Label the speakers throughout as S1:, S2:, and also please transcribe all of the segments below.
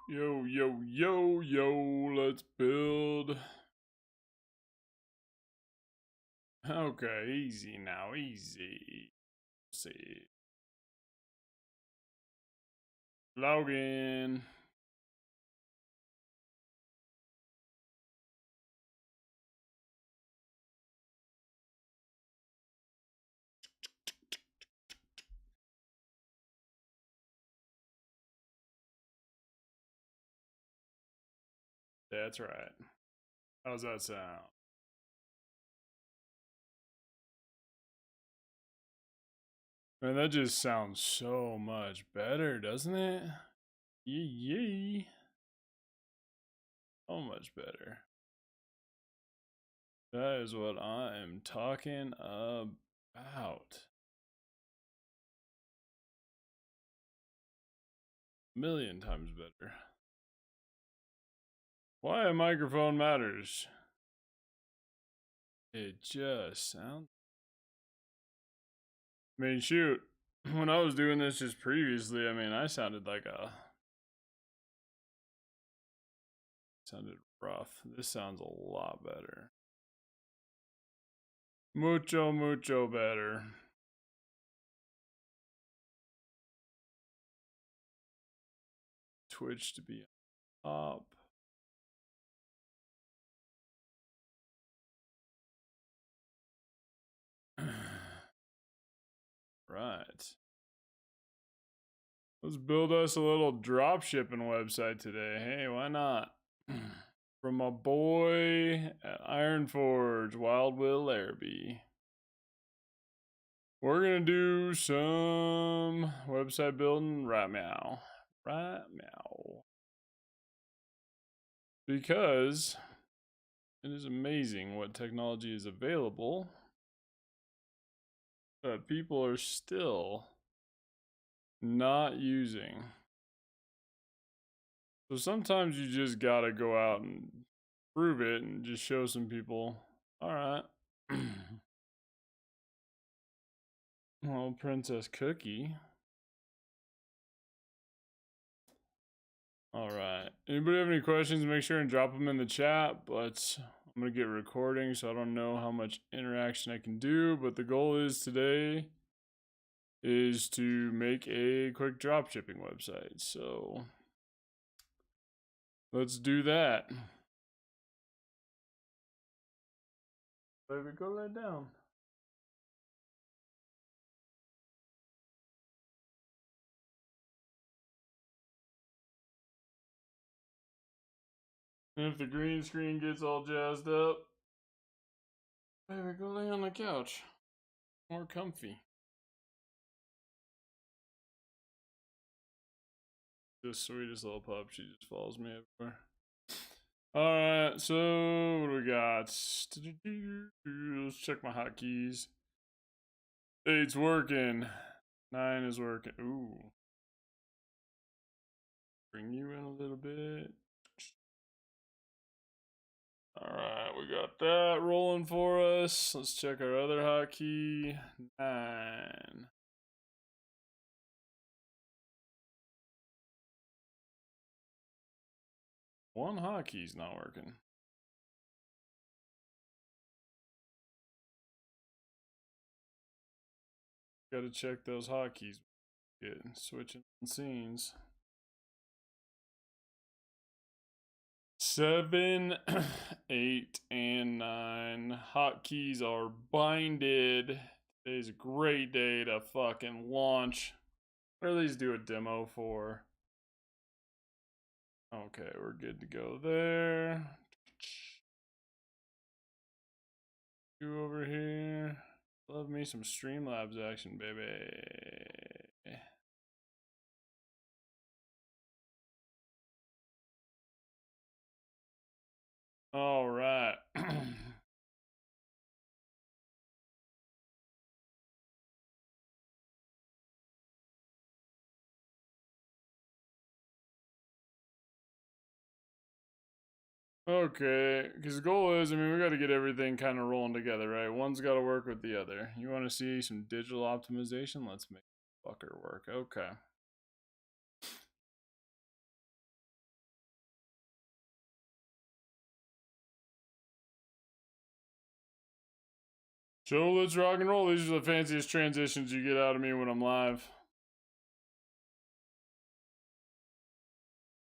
S1: Yo, yo, yo, yo, let's build. Okay, easy now, easy. Let's see. Login. That's right. How's that sound? Man, that just sounds so much better, doesn't it? Yee. So much better. That is what I am talking about. A million times better. Why a microphone matters. It just sounds. I mean, shoot. When I was doing this just previously, I mean, I sounded like a. Sounded rough. This sounds a lot better. Mucho, mucho better. Twitch to be up. Right. Let's build us a little drop shipping website today. Hey, why not? From my boy at Ironforge, Wild Will Larrabee. We're gonna do some website building right now. Right now. Because it is amazing what technology is available that people are still not using. So sometimes you just gotta go out and prove it and just show some people, all right. Well, Princess Cookie. All right. Anybody have any questions? Make sure and drop them in the chat. But I'm gonna get recording, so I don't know how much interaction I can do. But the goal is today is to make a quick drop shipping website. So let's do that. Baby, go lay down. And if the green screen gets all jazzed up, baby, go lay on the couch. More comfy. The sweetest little pup. She just follows me everywhere. Alright, so what do we got? Let's check my hotkeys. 8's working. 9 is working. Ooh. Bring you in a little bit. Alright, we got that rolling for us. Let's check our other hotkey. 9. One hotkey's not working. Gotta check those hotkeys. Switching scenes. 7, 8, and 9 hotkeys are binded Today's a great day to fucking launch, or at least do a demo for. Okay, we're good to go there. You over here. Love me some Streamlabs action, baby. All right. Okay, because the goal is, I mean, we got to get everything kind of rolling together, right? One's got to work with the other. You want to see some digital optimization? Let's make fucker work. Okay. So let's rock and roll. These are the fanciest transitions you get out of me when I'm live.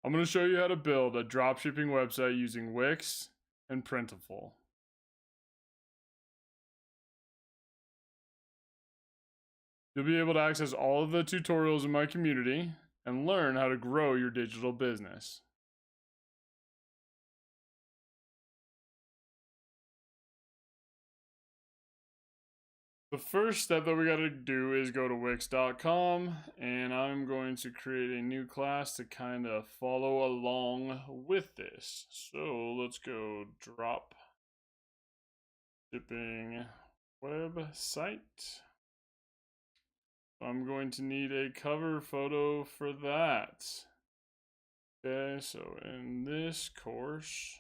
S1: I'm going to show you how to build a dropshipping website using Wix and Printful. You'll be able to access all of the tutorials in my community and learn how to grow your digital business. The first step that we got to do is go to Wix.com, and I'm going to create a new class to kind of follow along with this. So let's go drop shipping website. I'm going to need a cover photo for that. Okay, so in this course,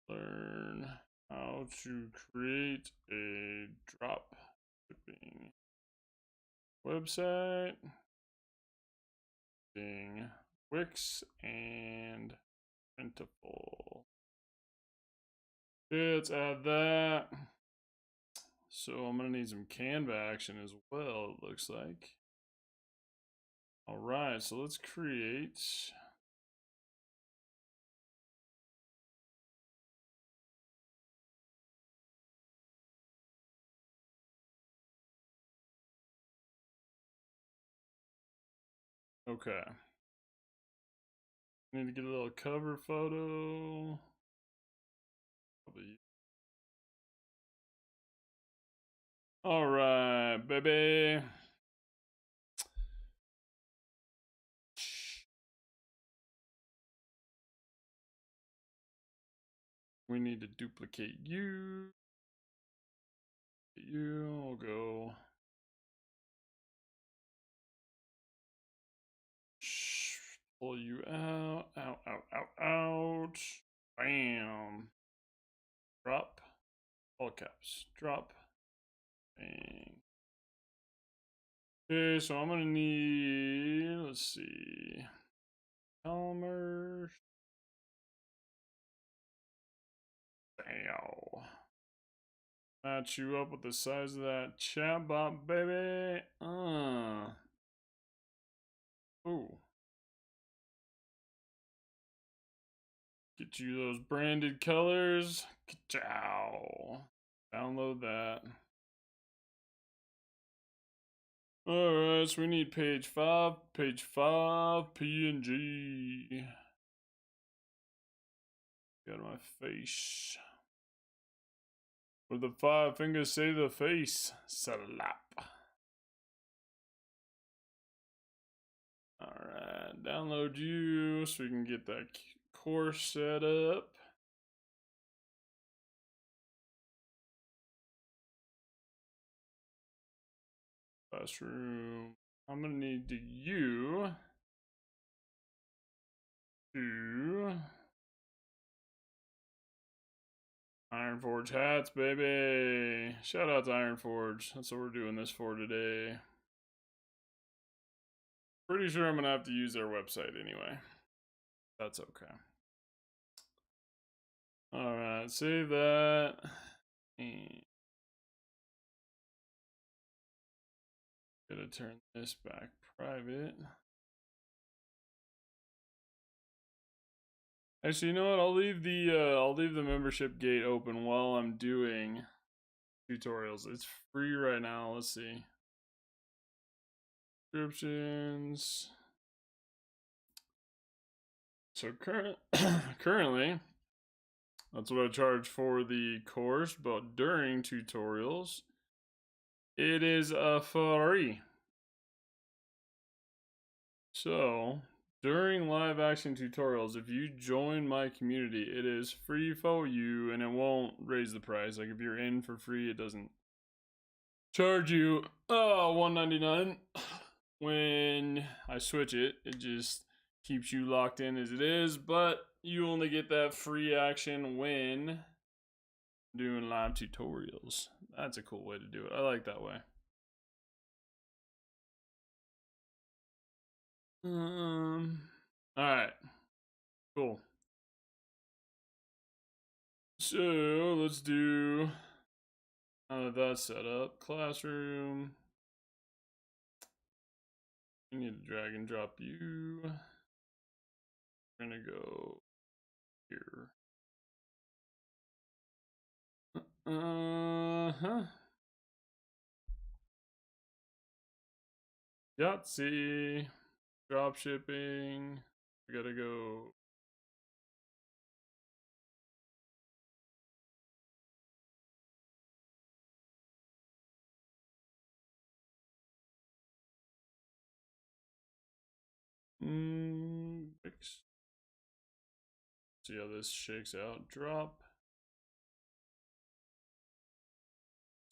S1: learn how to create a drop shipping website using Wix and Printful. Okay, let's add that. So I'm gonna need some Canva action as well, it looks like. All right, so let's create. Okay. Need to get a little cover photo. All right, baby. We need to duplicate you. You'll go. Pull you out. Out. Bam. Drop. All caps. Drop. Bang. Okay, so I'm gonna need, let's see. Commerce. Ow. Match you up with the size of that chatbot, baby. Ooh. Get you those branded colors. Ciao. Download that. Alright, so we need page 5, PNG. Got my face. With the 5 fingers say the face. Slap. Alright, download you so we can get that course set up. Classroom. I'm gonna need you to Ironforge hats, baby. Shout out to Ironforge. That's what we're doing this for today. Pretty sure I'm gonna have to use their website anyway. That's okay. Alright, save that. And gotta turn this back private. Actually, you know what? I'll leave the membership gate open while I'm doing tutorials. It's free right now. Let's see. Subscriptions. So currently, that's what I charge for the course, but during tutorials, it is free. So, during live action tutorials, if you join my community, it is free for you and it won't raise the price. Like if you're in for free, it doesn't charge you $1.99. When I switch it, it just keeps you locked in as it is, but you only get that free action when doing live tutorials. That's a cool way to do it. I like that way. Alright. Cool. So let's do that's set up. Classroom. I need to drag and drop you. We're gonna go here. Yahtzee. Drop shipping. We gotta go. Wix. See how this shakes out. Drop.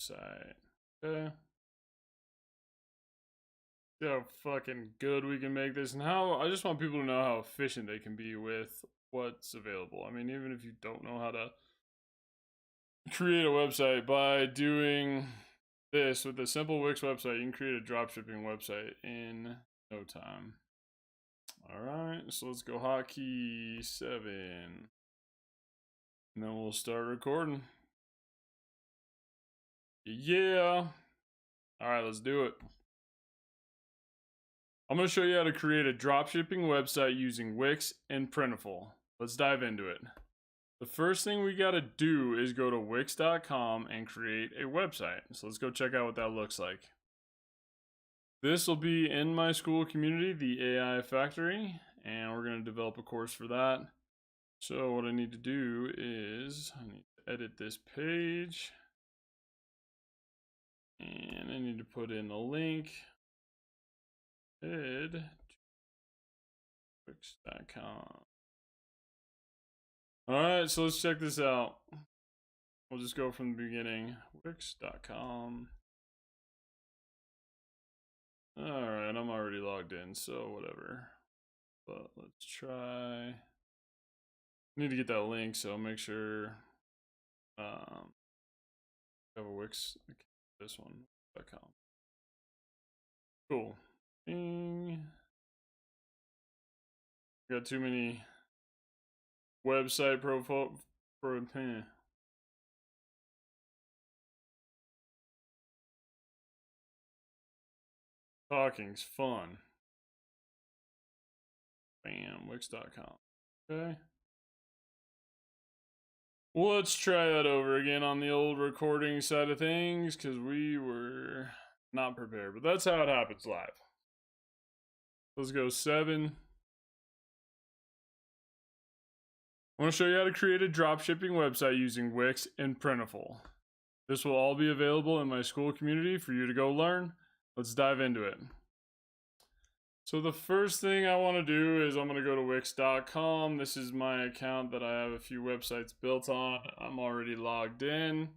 S1: Site. Okay. See how fucking good we can make this, and how I just want people to know how efficient they can be with what's available. I mean, even if you don't know how to create a website, by doing this with a simple Wix website, you can create a dropshipping website in no time. All right, so let's go hotkey 7, and then we'll start recording. Yeah. All right, let's do it. I'm going to show you how to create a dropshipping website using Wix and Printful. Let's dive into it. The first thing we got to do is go to Wix.com and create a website. So let's go check out what that looks like. This will be in my school community, the AI Factory, and we're going to develop a course for that. So what I need to do is I need to edit this page, and I need to put in a link. Head Wix.com. Alright, so let's check this out. We'll just go from the beginning. Wix.com. Alright, I'm already logged in, so whatever. But let's try. I need to get that link, so make sure I have a Wix account. This one.com. Cool. Bing. Got too many website profile for talking's fun. Bam, Wix.com. Okay. Well, let's try that over again on the old recording side of things, because we were not prepared, but that's how it happens live. Let's go 7. I want to show you how to create a dropshipping website using Wix and Printful. This will all be available in my school community for you to go learn. Let's dive into it. So the first thing I want to do is I'm going to go to Wix.com. This is my account that I have a few websites built on. I'm already logged in.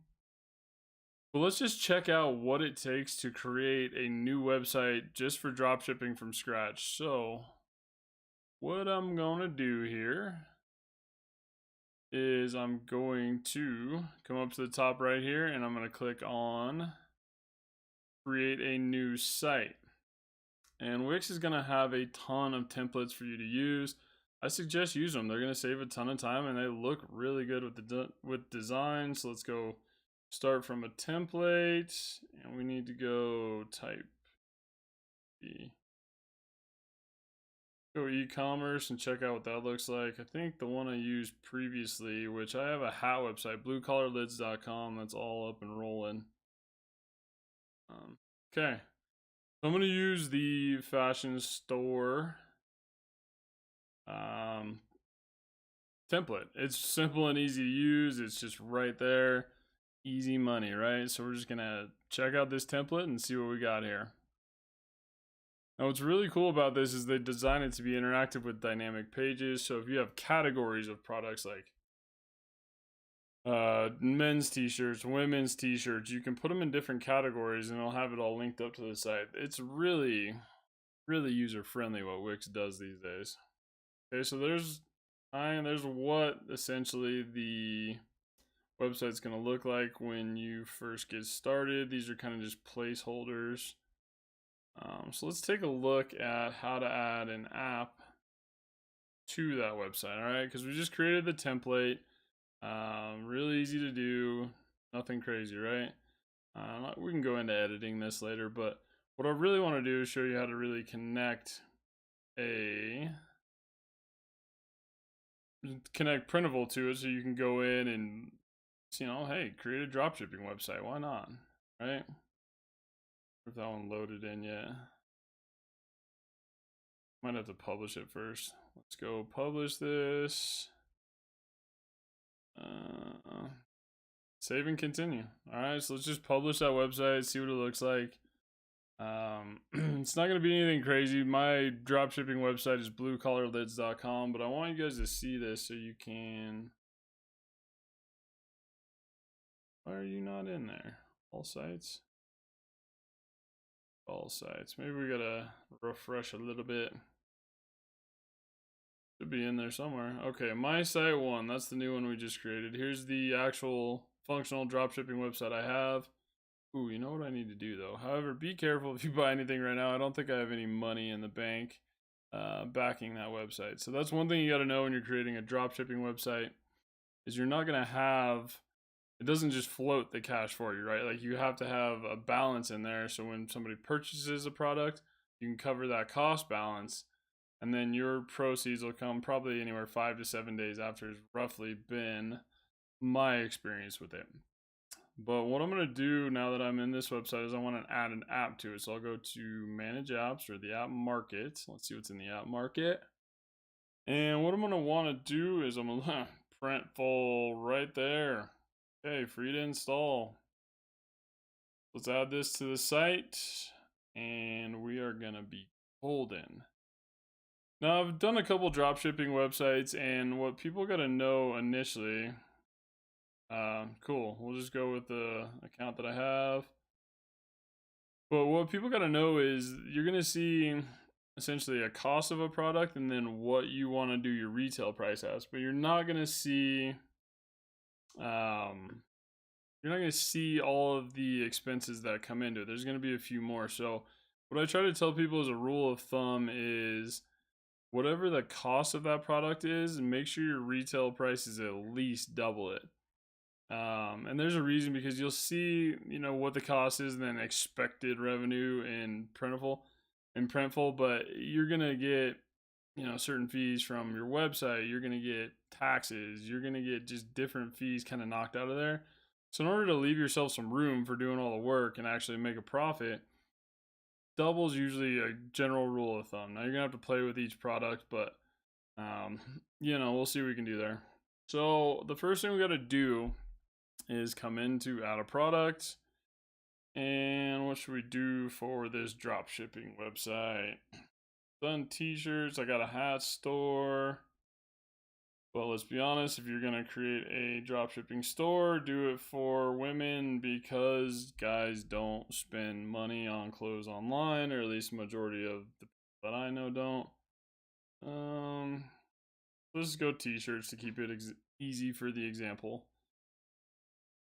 S1: But let's just check out what it takes to create a new website just for dropshipping from scratch. So what I'm going to do here is I'm going to come up to the top right here, and I'm going to click on create a new site. And Wix is going to have a ton of templates for you to use. I suggest use them. They're going to save a ton of time, and they look really good with design. So let's go start from a template, and we need to go type the Go e-commerce and check out what that looks like. I think the one I used previously, which I have a hat website, bluecollarlids.com, that's all up and rolling. Okay, so I'm gonna use the fashion store template. It's simple and easy to use. It's just right there, easy money, right? So we're just gonna check out this template and see what we got here. Now what's really cool about this is they design it to be interactive with dynamic pages. So if you have categories of products like men's t-shirts, women's t-shirts, you can put them in different categories and it'll have it all linked up to the site. It's really user friendly what Wix does these days. Okay, so there's what essentially the website's going to look like when you first get started. These are kind of just placeholders. So let's take a look at how to add an app to that website. All right, because we just created the template. Really easy to do, nothing crazy, right? We can go into editing this later, but what I really want to do is show you how to really connect Printful to it, so you can go in and, you know, hey, create a dropshipping website. Why not, right? If that one loaded in yet. Might have to publish it first. Let's go publish this. Save and continue. Alright, so let's just publish that website, see what it looks like. It's not going to be anything crazy. My dropshipping website is bluecollarlids.com, but I want you guys to see this so you can... Why are you not in there? All sites? All sites. Maybe we gotta refresh a little bit. Should be in there somewhere. Okay, my site 1, that's the new one we just created. Here's the actual functional dropshipping website I have. Ooh, you know what I need to do though? However, be careful if you buy anything right now. I don't think I have any money in the bank backing that website. So that's one thing you gotta know when you're creating a dropshipping website, is you're not gonna have, it doesn't just float the cash for you, right? Like you have to have a balance in there, so when somebody purchases a product, you can cover that cost balance, and then your proceeds will come probably anywhere 5 to 7 days after it's roughly been my experience with it. But what I'm going to do now that I'm in this website is I want to add an app to it. So I'll go to manage apps, or the app market. Let's see what's in the app market. And what I'm going to want to do is I'm going to Printful right there. Okay, free to install. Let's add this to the site, and we are going to be golden. Now, I've done a couple dropshipping websites, and what people got to know initially, cool, we'll just go with the account that I have. But what people got to know is you're going to see essentially a cost of a product and then what you want to do your retail price as, but you're not going to see all of the expenses that come into it. There's going to be a few more. So what I try to tell people as a rule of thumb is whatever the cost of that product is, make sure your retail price is at least double it. And there's a reason, because you'll see, you know, what the cost is and then expected revenue in Printful, but you're going to get, you know, certain fees from your website, you're going to get taxes, you're going to get just different fees kind of knocked out of there. So in order to leave yourself some room for doing all the work and actually make a profit, double is usually a general rule of thumb. Now you're gonna have to play with each product, but you know, we'll see what we can do there. So the first thing we got to do is come into add a product, and what should we do for this drop shipping website? Done t-shirts. I got a hat store. Well, let's be honest, if you're going to create a dropshipping store, do it for women, because guys don't spend money on clothes online, or at least the majority of the people that I know don't. Let's go t-shirts to keep it easy for the example.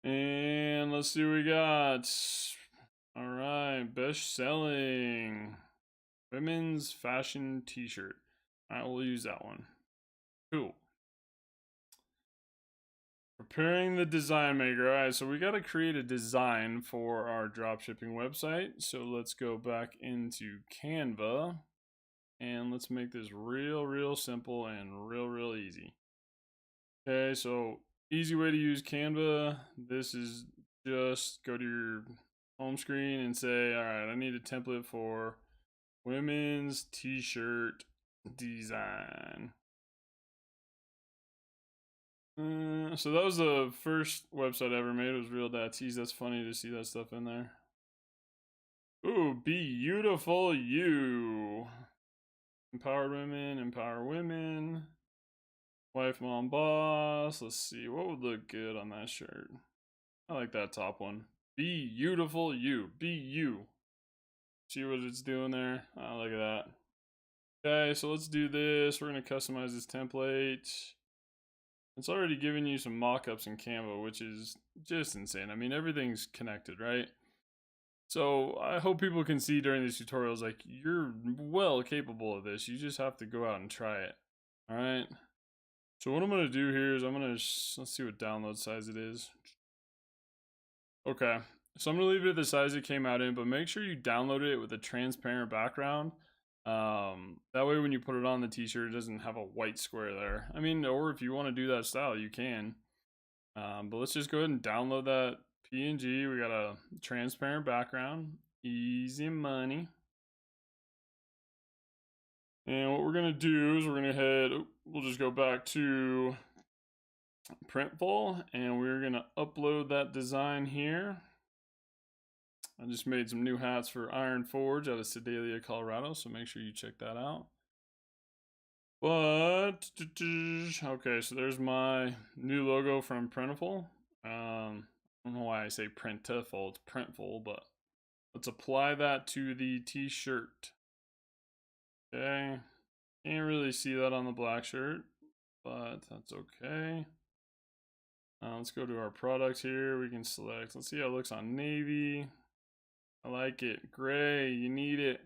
S1: And let's see what we got. All right, best selling women's fashion t-shirt. All right, we'll use that one. Cool. Preparing the design maker. All right, so we got to create a design for our dropshipping website. So let's go back into Canva. and let's make this real simple and real easy. Okay, so easy way to use Canva. This is just go to your home screen and say, all right, I need a template for women's t-shirt design. So that was the first website I ever made. It was Real.tees. That's funny to see that stuff in there. Ooh, beautiful you. Empowered women, empower women. Wife, mom, boss. Let's see. What would look good on that shirt? I like that top one. Be beautiful you. Be you. See what it's doing there? Oh, look at that. Okay, so let's do this. We're going to customize this template. It's already giving you some mock-ups in Canva, which is just insane. I mean, everything's connected, right? So I hope people can see during these tutorials, like, you're well capable of this. You just have to go out and try it. All right. So what I'm going to do here is let's see what download size it is. Okay. So I'm going to leave it at the size it came out in, but make sure you download it with a transparent background. That way when you put it on the t-shirt, it doesn't have a white square there. I mean, or if you want to do that style, you can. But let's just go ahead and download that PNG. We got a transparent background. Easy money. And what we're going to do is we'll just go back to Printful, and we're going to upload that design here. I just made some new hats for Iron Forge out of Sedalia, Colorado, so make sure you check that out. But, okay, so there's my new logo from Printful. I don't know why I say Printful, it's Printful, but let's apply that to the t-shirt. Okay, can't really see that on the black shirt, but that's okay. Let's go to our products here. We can select, let's see how it looks on navy. I like it. Gray, you need it.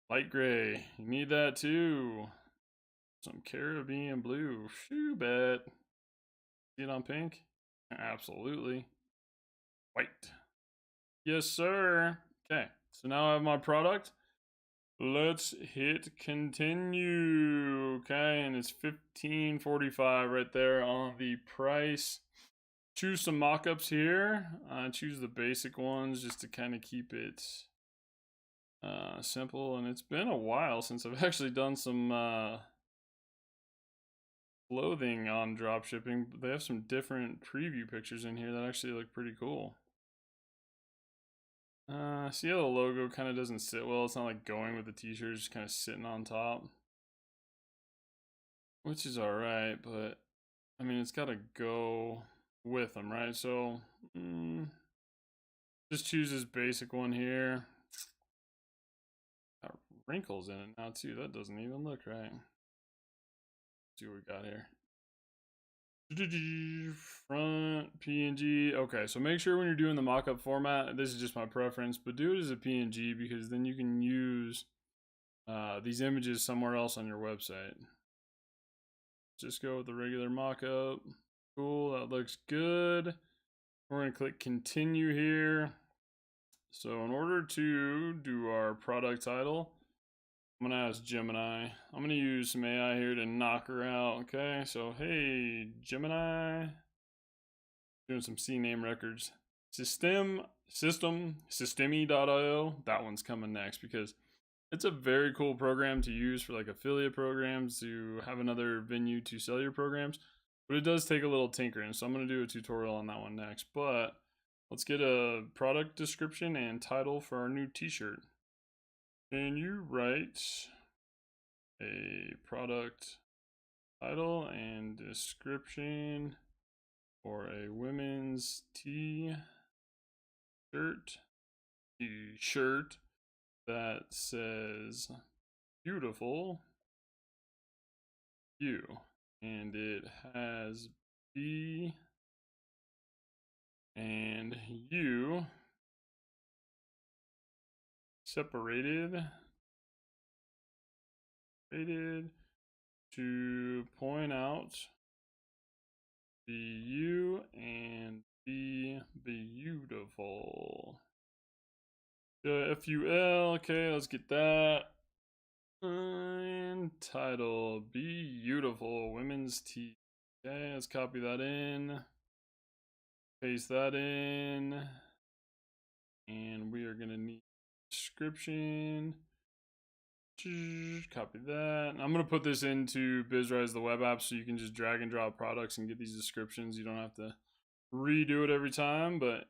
S1: Light gray, you need that too. Some Caribbean blue, shoo bet. See it on pink? Absolutely. White. Yes, sir. Okay, so now I have my product. Let's hit continue. Okay, and it's $15.45 right there on the price. Choose some mock-ups here. Choose the basic ones just to kind of keep it simple. And it's been a while since I've actually done some clothing on dropshipping. They have some different preview pictures in here that actually look pretty cool. See how the logo kind of doesn't sit well? It's not like going with the t-shirt, it's just kind of sitting on top. Which is alright, but I mean, it's got to go with them, right? So, just choose this basic one here. Got wrinkles in it now too. That doesn't even look right. Let's see what we got here. Front PNG. Okay, so make sure when you're doing the mockup format, this is just my preference, but do it as a PNG because then you can use these images somewhere else on your website. Just go with the regular mockup. Cool, that looks good. We're going to click continue here. So in order to do our product title, I'm going to ask Gemini. I'm going to use some AI here to knock her out. Okay, so hey, Gemini. Doing some CNAME records. Systemi.io. That one's coming next because it's a very cool program to use for like affiliate programs, to have another venue to sell your programs. But it does take a little tinkering, so I'm going to do a tutorial on that one next. But let's get a product description and title for our new t-shirt. Can you write a product title and description for a women's t-shirt that says beautiful you, and it has B and U separated to point out the U and be beautiful. FUL, okay, let's get that. title, beautiful women's tee. Okay, let's copy that in, paste that in, and we are gonna need description. Copy that. I'm gonna put this into BizRise, the web app, so you can just drag and drop products and get these descriptions. You don't have to redo it every time, but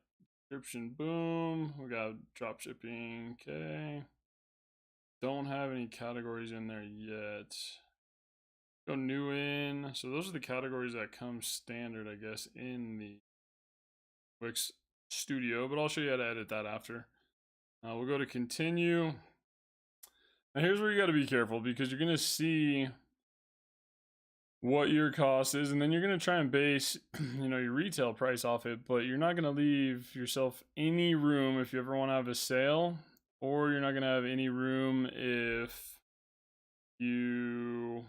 S1: description, boom. We got drop shipping. Okay. Don't have any categories in there yet. Go new in. So those are the categories that come standard, I guess, in the Wix Studio, but I'll show you how to edit that after. We'll go to continue. Now here's where you got to be careful, because you're going to see what your cost is, and then you're going to try and base your retail price off it, but you're not going to leave yourself any room if you ever want to have a sale, or you're not going to have any room if you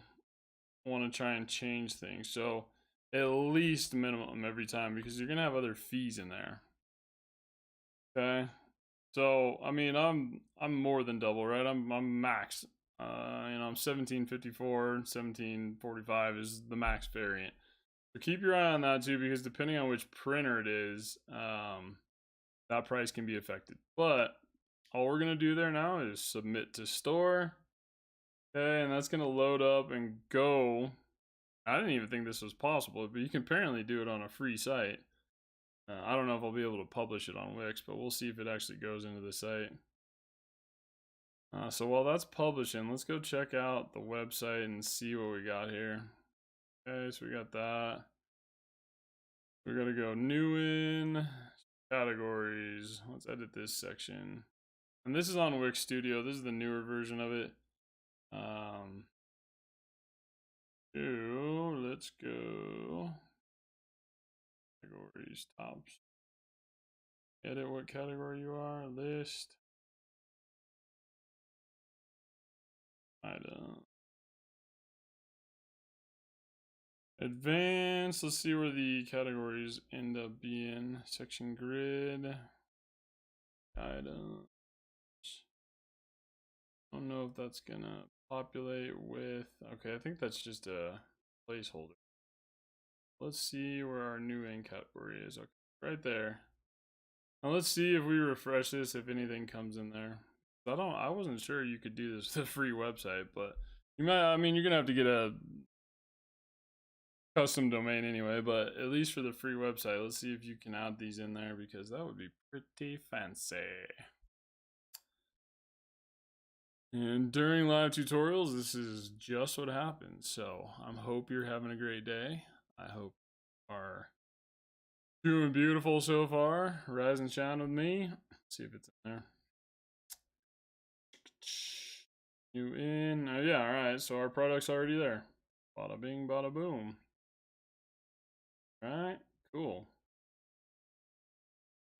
S1: want to try and change things. So at least minimum every time, because you're going to have other fees in there. Okay. So, I mean, I'm more than double, right? I'm max. I'm 1754, 1745 is the max variant. So keep your eye on that too, because depending on which printer it is, that price can be affected. But all we're gonna do there now is submit to store. Okay, and that's gonna load up and go. I didn't even think this was possible, but you can apparently do it on a free site. I don't know if I'll be able to publish it on Wix, but we'll see if it actually goes into the site. So while that's publishing, let's go check out the website and see what we got here. Okay, so we got that. We gotta go new in, categories. Let's edit this section. And this is on Wix Studio. This is the newer version of it. Let's go. Categories, tops. Edit what category you are, list. Item. Advanced, let's see where the categories end up being. Section grid. Items. I don't know if that's gonna populate with, okay, I think that's just a placeholder. Let's see where our new in category is. Okay, right there. Now let's see if we refresh this, if anything comes in there. I wasn't sure you could do this with a free website, but you might, I mean, you're gonna have to get a custom domain anyway, but at least for the free website, let's see if you can add these in there, because that would be pretty fancy. And during live tutorials, this is just what happens. So I hope you're having a great day. I hope you are doing beautiful so far. Rise and shine with me. Let's see if it's in there. New in. Oh yeah, alright. So our product's already there. Bada bing, bada boom. Alright, cool.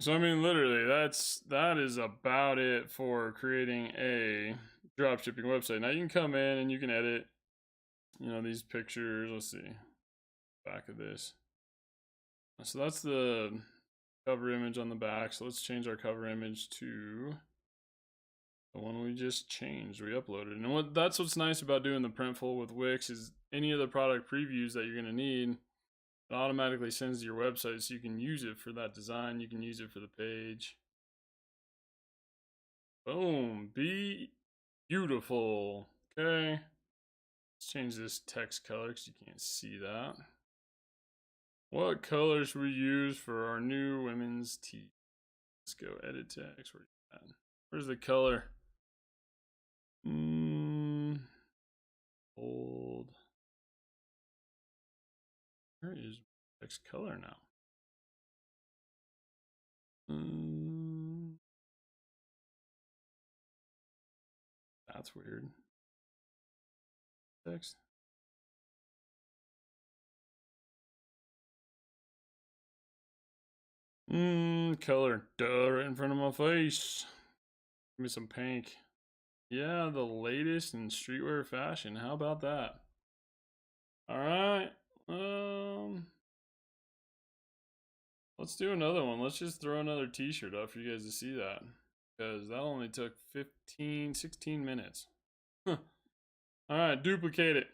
S1: So I mean, literally, that is about it for creating a dropshipping website. Now you can come in and you can edit, these pictures. Let's see, back of this. So that's the cover image on the back. So let's change our cover image to the one we just changed, we uploaded. And that's what's nice about doing the Printful with Wix is any of the product previews that you're gonna need, it automatically sends to your website, so you can use it for that design. You can use it for the page. Boom, be beautiful. Okay, let's change this text color because you can't see that. What color should we use for our new women's tee? Let's go edit text. Where's the color? Old. Where is text color now? That's weird. Text. Color. Duh, right in front of my face. Give me some pink. Yeah, the latest in streetwear fashion. How about that? Alright. Let's do another one. Let's just throw another t-shirt up for you guys to see that. Because that only took 16 minutes. All right, duplicate it.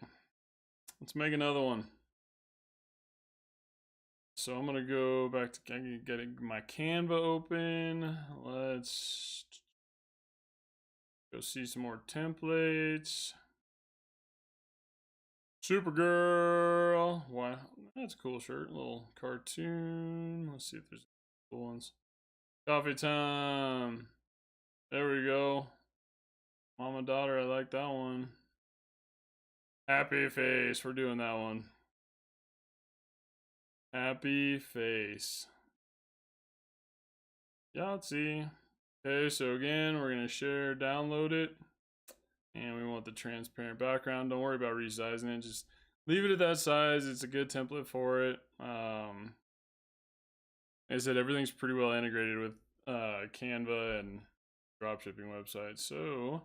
S1: Let's make another one. So I'm gonna go back to getting my Canva open. Let's go see some more templates. Supergirl. Wow, that's a cool shirt. A little cartoon. Let's see if there's cool ones. Coffee time. There we go. Mom and daughter, I like that one. Happy face. We're doing that one. Happy face. Yahtzee. Okay, so again, we're going to share, download it. And we want the transparent background. Don't worry about resizing it. Just leave it at that size. It's a good template for it. Like I said, everything's pretty well integrated with Canva and dropshipping websites. So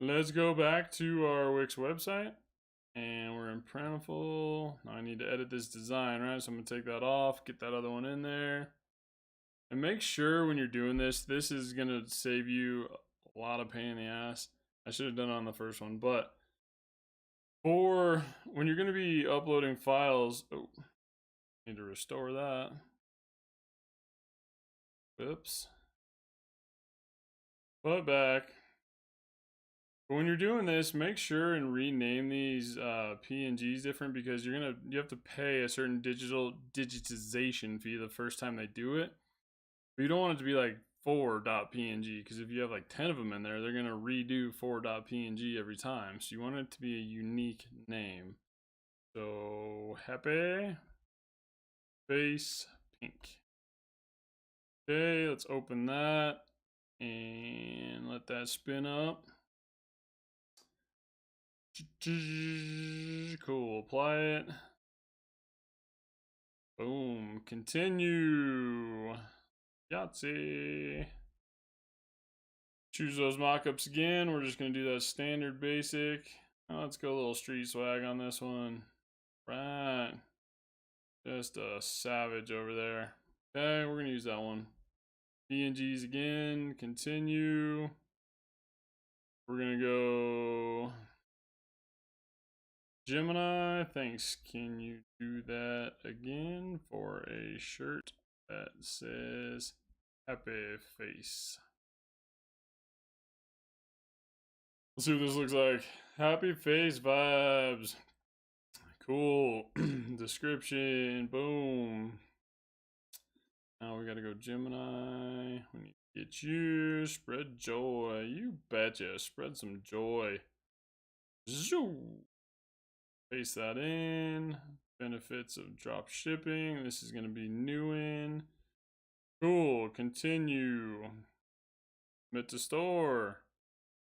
S1: let's go back to our Wix website. And we're in Printful. Now I need to edit this design, right? So I'm going to take that off, get that other one in there. And make sure when you're doing this, this is going to save you a lot of pain in the ass. I should have done it on the first one, but for when you're going to be uploading files, oh, need to restore that. Oops. Put back. But when you're doing this, make sure and rename these PNGs different because you have to pay a certain digitization fee the first time they do it. But you don't want it to be like 4.png because if you have like 10 of them in there, they're gonna redo 4.png every time. So you want it to be a unique name. So happy face pink. Okay, let's open that and let that spin up. Cool, apply it. Boom, continue. Yahtzee. Choose those mockups again. We're just gonna do that standard basic. Oh, let's go a little street swag on this one. Right. Just a savage over there. Okay, we're gonna use that one. PNGs again, continue. We're gonna go Gemini, thanks. Can you do that again for a shirt that says happy face? Let's see what this looks like. Happy face vibes. Cool. Description. Boom. Now we gotta go Gemini. We need to get you. Spread joy. You betcha. Spread some joy. Zoo. Paste that in. Benefits of drop shipping. This is gonna be new in. Cool. Continue. Commit to store.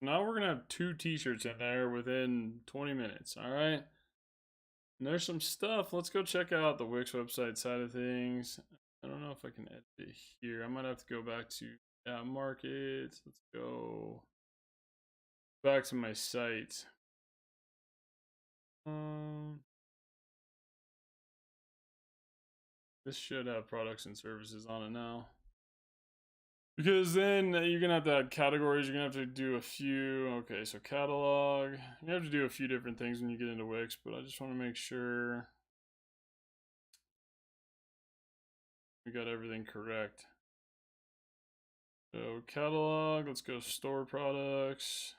S1: Now we're gonna have 2 t-shirts in there within 20 minutes. All right. And there's some stuff. Let's go check out the Wix website side of things. I don't know if I can edit it here. I might have to go back to markets. Let's go back to my site. This should have products and services on it now. Because then you're gonna have to add categories. You're gonna have to do a few. Okay, so catalog. You have to do a few different things when you get into Wix, but I just want to make sure we got everything correct. So catalog, let's go store products.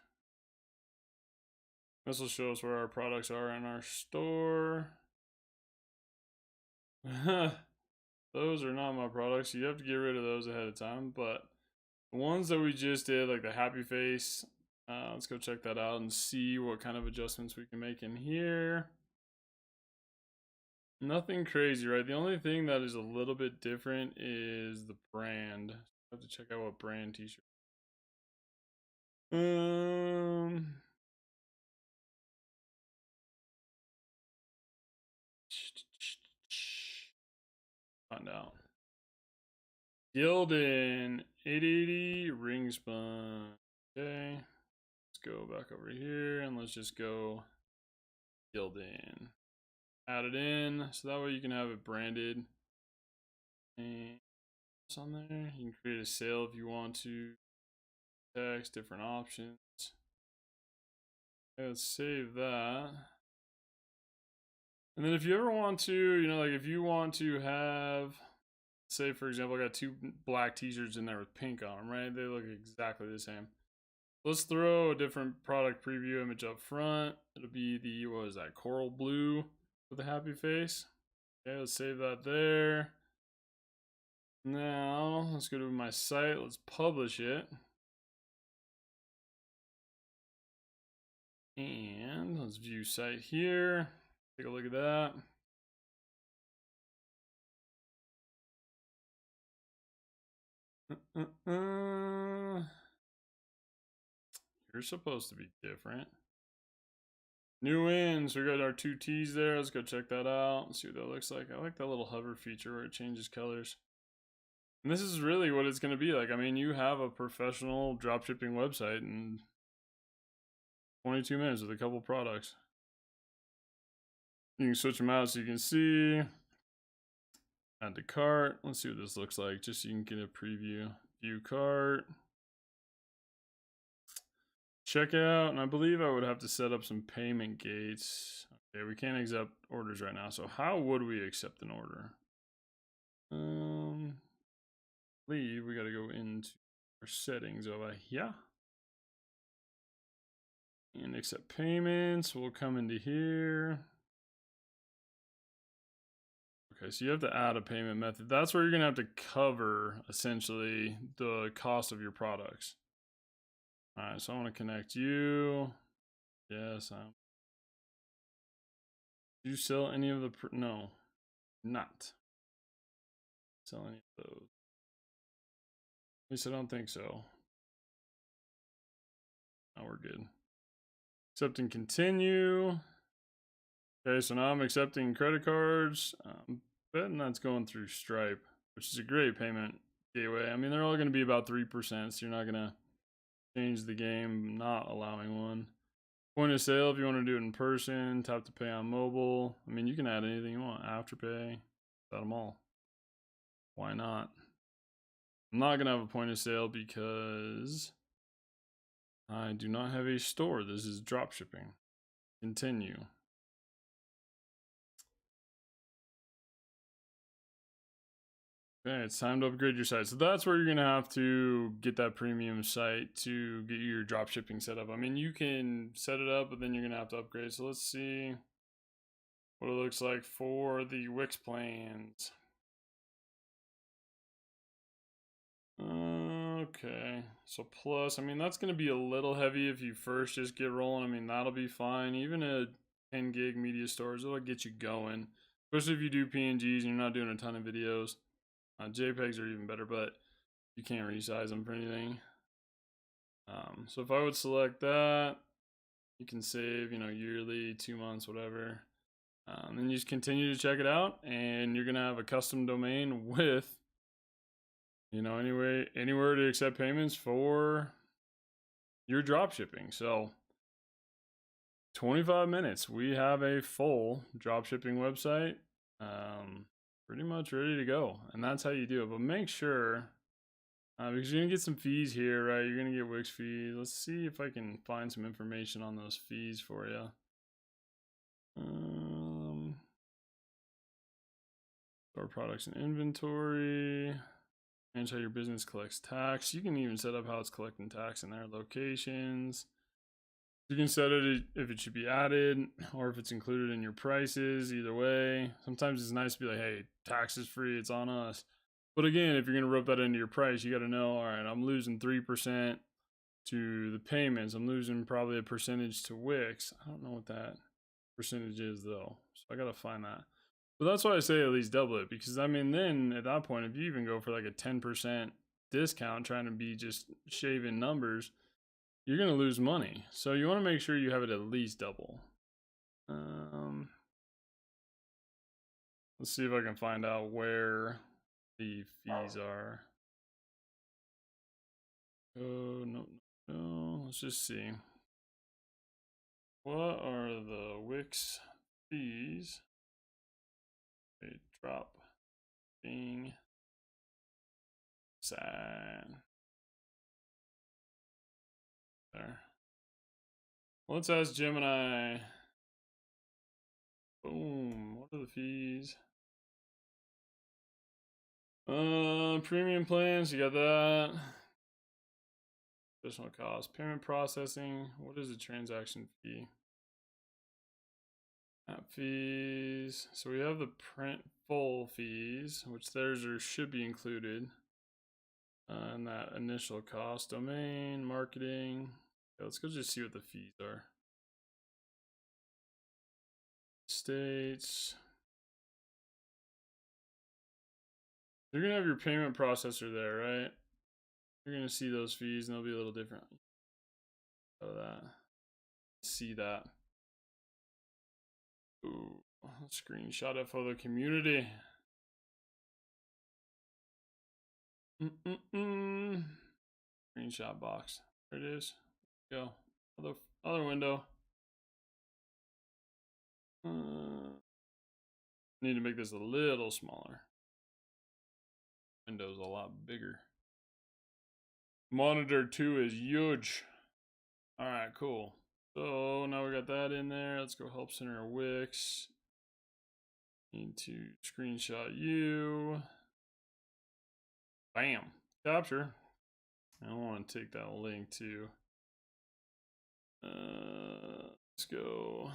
S1: This will show us where our products are in our store. Those are not my products. You have to get rid of those ahead of time, but the ones that we just did, like the happy face, let's go check that out and see what kind of adjustments we can make in here. Nothing crazy, right? The only thing that is a little bit different is the brand. I have to check out what brand t-shirt. Find out. Gildan 880 ring spun. Okay, let's go back over here and let's just go Gildan. Add it in so that way you can have it branded. And what's on there? You can create a sale if you want to. Text, different options. Okay, let's save that. And then if you ever want to, you know, like if you want to have, say for example, I got two black t-shirts in there with pink on them, right? They look exactly the same. Let's throw a different product preview image up front. It'll be the, what is that, coral blue with a happy face. Okay, let's save that there. Now, let's go to my site. Let's publish it. And let's view site here. Take a look at that. You're supposed to be different. New wins. We got our two T's there. Let's go check that out and see what that looks like. I like that little hover feature where it changes colors. And this is really what it's going to be like. I mean, you have a professional dropshipping website in 22 minutes with a couple products. You can switch them out so you can see. Add to cart. Let's see what this looks like, just so you can get a preview. View cart. Checkout, and I believe I would have to set up some payment gates. Okay, we can't accept orders right now, so how would we accept an order? Leave, we gotta go into our settings over here. And accept payments, we'll come into here. Okay, so you have to add a payment method. That's where you're gonna have to cover, essentially, the cost of your products. All right, so I want to connect you. Yes, do you sell any of the? No, not sell any of those. At least I don't think so. Now we're good. Accept and continue. Okay, so now I'm accepting credit cards. Betting that's going through Stripe, which is a great payment gateway. I mean, they're all going to be about 3%, so you're not going to change the game not allowing one. Point of sale, if you want to do it in person, tap to pay on mobile. I mean, you can add anything you want. Afterpay, add them all. Why not? I'm not going to have a point of sale because I do not have a store. This is drop shipping. Continue. Okay, it's time to upgrade your site. So that's where you're going to have to get that premium site to get your drop shipping set up. I mean, you can set it up, but then you're going to have to upgrade. So let's see what it looks like for the Wix plans. Okay, so plus, I mean, that's going to be a little heavy if you first just get rolling. I mean, that'll be fine. Even a 10 gig media storage, it'll get you going. Especially if you do PNGs and you're not doing a ton of videos. JPEGs are even better, but you can't resize them for anything. So if I would select that, you can save, you know, yearly, 2 months, whatever. Then you just continue to check it out, and you're going to have a custom domain with, you know, anywhere to accept payments for your drop shipping. So 25 minutes, we have a full drop shipping website, pretty much ready to go. And that's how you do it. But make sure, because you're gonna get some fees here, right? You're gonna get Wix fees. Let's see if I can find some information on those fees for you. Store products and inventory. Manage how your business collects tax. You can even set up how it's collecting tax in their locations. You can set it if it should be added or if it's included in your prices. Either way, sometimes it's nice to be like, hey, tax is free, it's on us. But again, if you're going to rope that into your price, you got to know, all right, I'm losing 3% to the payments. I'm losing probably a percentage to Wix. I don't know what that percentage is though, so I got to find that. But that's why I say at least double it, because I mean, then at that point, if you even go for like a 10% discount, trying to be just shaving numbers, you're going to lose money. So you want to make sure you have it at least double. Let's see if I can find out where the fees are. Oh, no. Let's just see. What are the Wix fees? A drop being sad. There. Let's ask Gemini. Boom. What are the fees? Premium plans, you got that. Additional cost. Payment processing. What is the transaction fee? App fees. So we have the print full fees, which theirs should be included. And that initial cost. Domain, marketing. Yeah, let's go just see what the fees are. States. You're gonna have your payment processor there, right? You're gonna see those fees and they'll be a little different. Oh, that. See that. Ooh, screenshot it for the community. Screenshot box. There it is. Go. Other window. Need to make this a little smaller. Window's a lot bigger. Monitor 2 is huge. Alright, cool. So now we got that in there. Let's go help center Wix. Need to screenshot you. Bam. Capture. I want to take that link too. Let's go.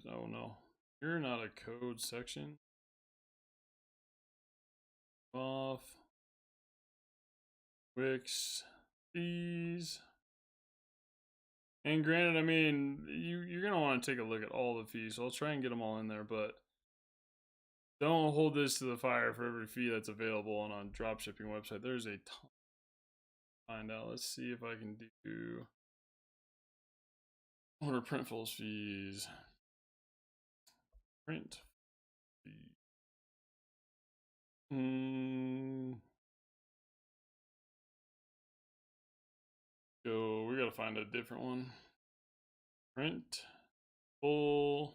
S1: Oh no. You're not a code section. Off. Wix. Fees. And granted, I mean, you're going to want to take a look at all the fees. So I'll try and get them all in there, but don't hold this to the fire for every fee that's available on a dropshipping website. There's a ton. Find out. Let's see if I can do order printfuls fees. Print fee. Go. We gotta find a different one. Print full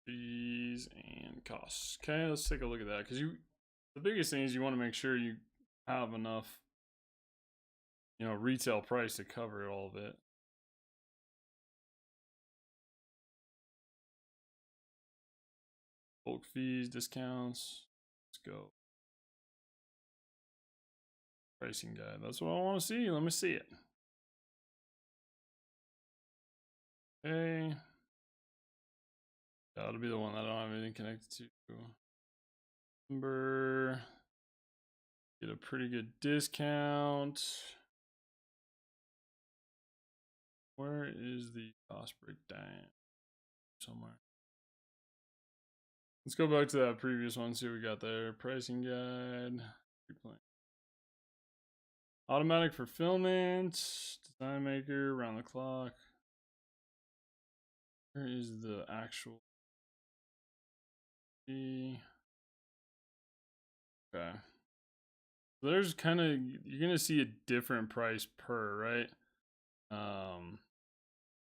S1: fees and costs. Okay, let's take a look at that because the biggest thing is you want to make sure you have enough, retail price to cover all of it. Bulk fees, discounts. Let's go. Pricing guide. That's what I want to see. Let me see it. Okay. That'll be the one that I don't have anything connected to. Number. Get a pretty good discount. Where is the cost breakdown? Somewhere. Let's go back to that previous one, see what we got there. Pricing guide. Automatic fulfillment. Design maker, round the clock. Where is the actual fee? Okay. So there's kind of, you're going to see a different price per, right?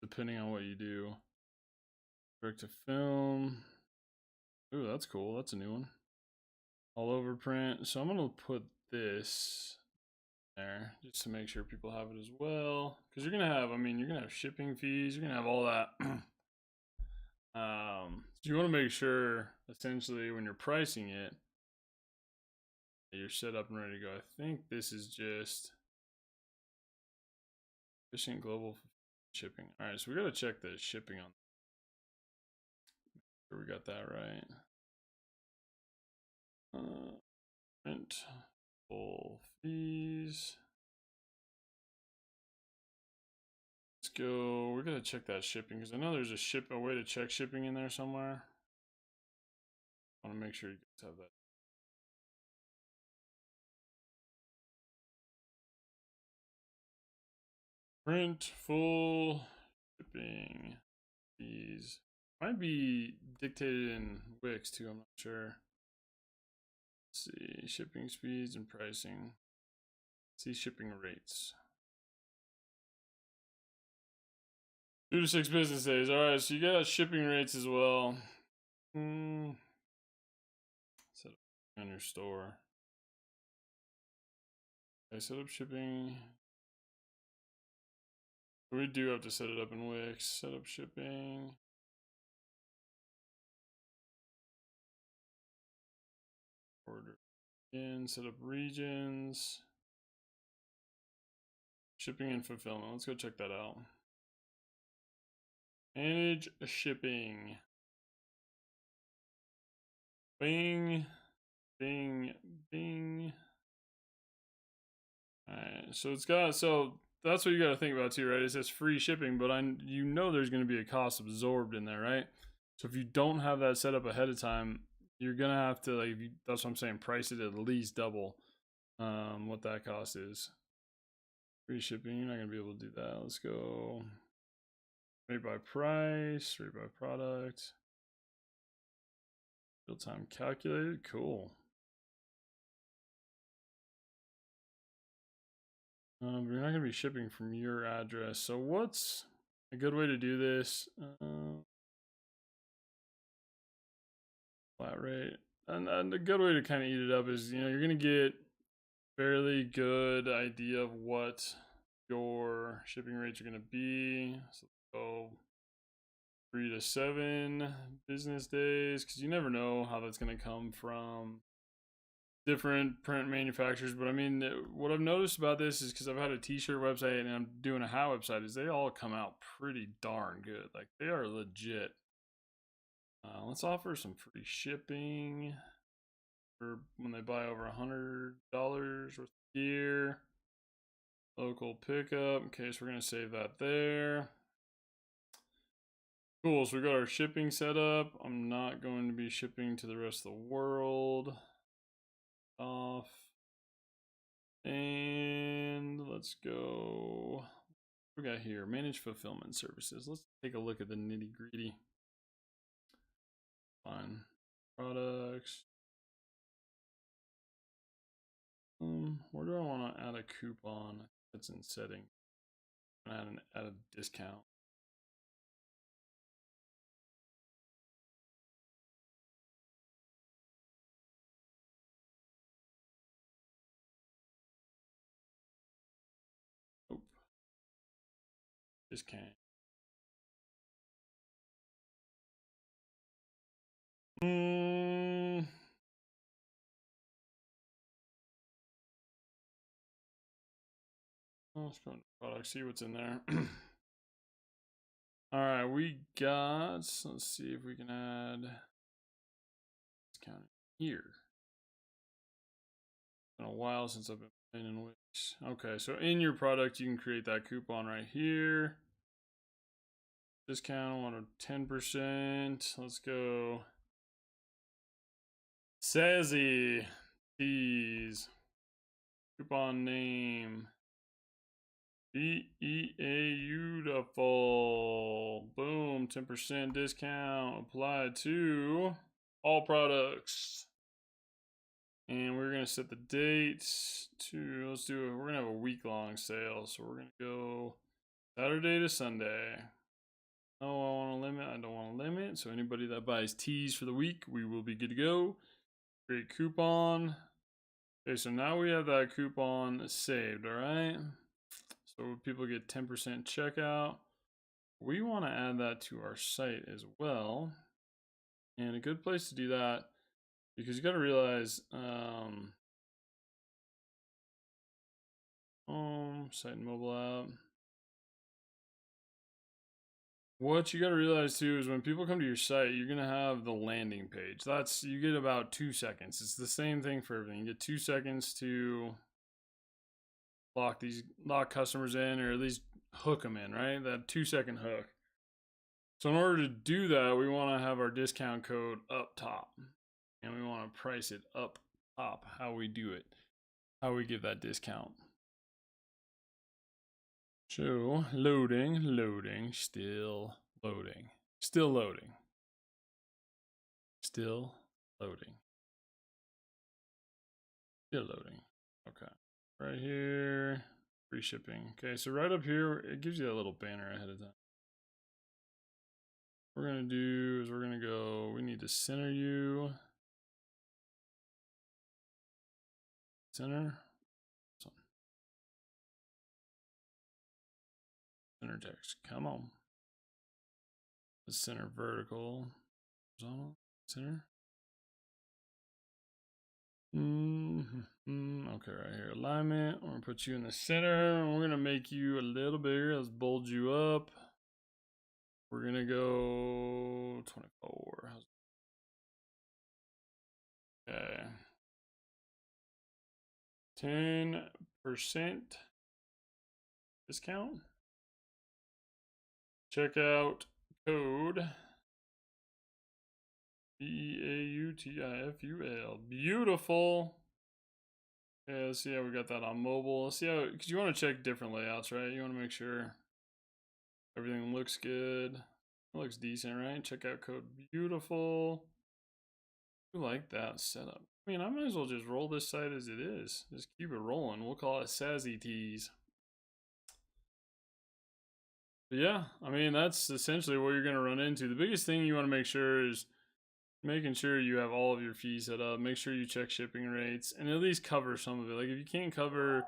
S1: Depending on what you do. Direct to film. Ooh, that's cool. That's a new one. All over print. So I'm going to put this there just to make sure people have it as well. Because you're going to have, you're going to have shipping fees. You're going to have all that. So you want to make sure, essentially, when you're pricing it, you're set up and ready to go. I think this is just efficient global shipping. All right, so we got to check the shipping on. Make sure we got that right. Print full fees. Let's go. We're gonna check that shipping because I know there's a way to check shipping in there somewhere. I want to make sure you guys have that. Print full shipping fees. Might be dictated in Wix too, I'm not sure. Let's see, shipping speeds and pricing. Let's see shipping rates. 2 to 6 business days. All right, so you got shipping rates as well. Set up on your store. Okay, set up shipping. We do have to set it up in Wix. Set up shipping. Order in, set up regions. Shipping and fulfillment. Let's go check that out. Manage shipping. Bing. Bing. Bing. Alright, so it's got, so that's what you got to think about too, right? It says free shipping, but you know there's going to be a cost absorbed in there, right? So if you don't have that set up ahead of time, you're gonna have to, like, that's what I'm saying, price it at least double what that cost is. Free shipping, you're not gonna be able to do that. Let's go rate by price, rate by product, real time calculated. Cool. But you're not gonna be shipping from your address. So what's a good way to do this? Flat rate. And a good way to kind of eat it up is, you know, you're gonna get fairly good idea of what your shipping rates are going to be. So go 3 to 7 business days, because you never know how that's going to come from different print manufacturers. But I mean, what I've noticed about this is, because I've had a t-shirt website and I'm doing a hat website, is they all come out pretty darn good. Like, they are legit. Let's offer some free shipping for when they buy over $100 worth of gear. Local pickup. Okay, so we're going to save that there. Cool, so we got our shipping set up. I'm not going to be shipping to the rest of the world. Off. And let's go. What we got here? Manage fulfillment services. Let's take a look at the nitty gritty. Fine. Products. Where do I want to add a coupon? That's in setting. Add a discount. Nope. Discount. Let's go into product, see what's in there. All right, we got, let's see if we can add discount here. It's been a while since I've been playing in Wix. Okay, so in your product, you can create that coupon right here. Discount, I want a 10%. Let's go. Sassy Tees. Coupon name. Beautiful. Boom. 10% discount applied to all products. And we're going to set the date to, let's do it. We're going to have a week-long sale. So we're going to go Saturday to Sunday. Oh, I want to limit. I don't want to limit. So anybody that buys tees for the week, we will be good to go. Create coupon. Okay, so now we have that coupon saved, all right? So people get 10% checkout. We want to add that to our site as well. And a good place to do that, because you got to realize, site and mobile app. What you got to realize too is when people come to your site, you're going to have the landing page. You get about 2 seconds. It's the same thing for everything. You get 2 seconds to lock customers in, or at least hook them in, right? That 2-second hook. So in order to do that, we want to have our discount code up top, and we want to price it up top. How we do it, how we give that discount. So loading, still loading, still loading, still loading, still loading. Okay, right here, free shipping. Okay, so right up here, it gives you a little banner ahead of time. What we're gonna do is we're gonna go, we need to center you. Center. Center text. Come on. The center vertical. Horizontal. Center. Okay, right here. Alignment. We're going to put you in the center. And we're going to make you a little bigger. Let's bulge you up. We're going to go 24. Okay. 10% discount. Checkout code BEAUTIFUL. Beautiful. Okay, let's see how we got that on mobile. Let's see how, because you want to check different layouts, right? You want to make sure everything looks good. It looks decent, right? Checkout code beautiful. I like that setup. I mean, I might as well just roll this site as it is. Just keep it rolling. We'll call it Sassy Tees. But yeah, I mean, that's essentially what you're going to run into. The biggest thing you want to make sure is making sure you have all of your fees set up. Make sure you check shipping rates and at least cover some of it. Like if you can't cover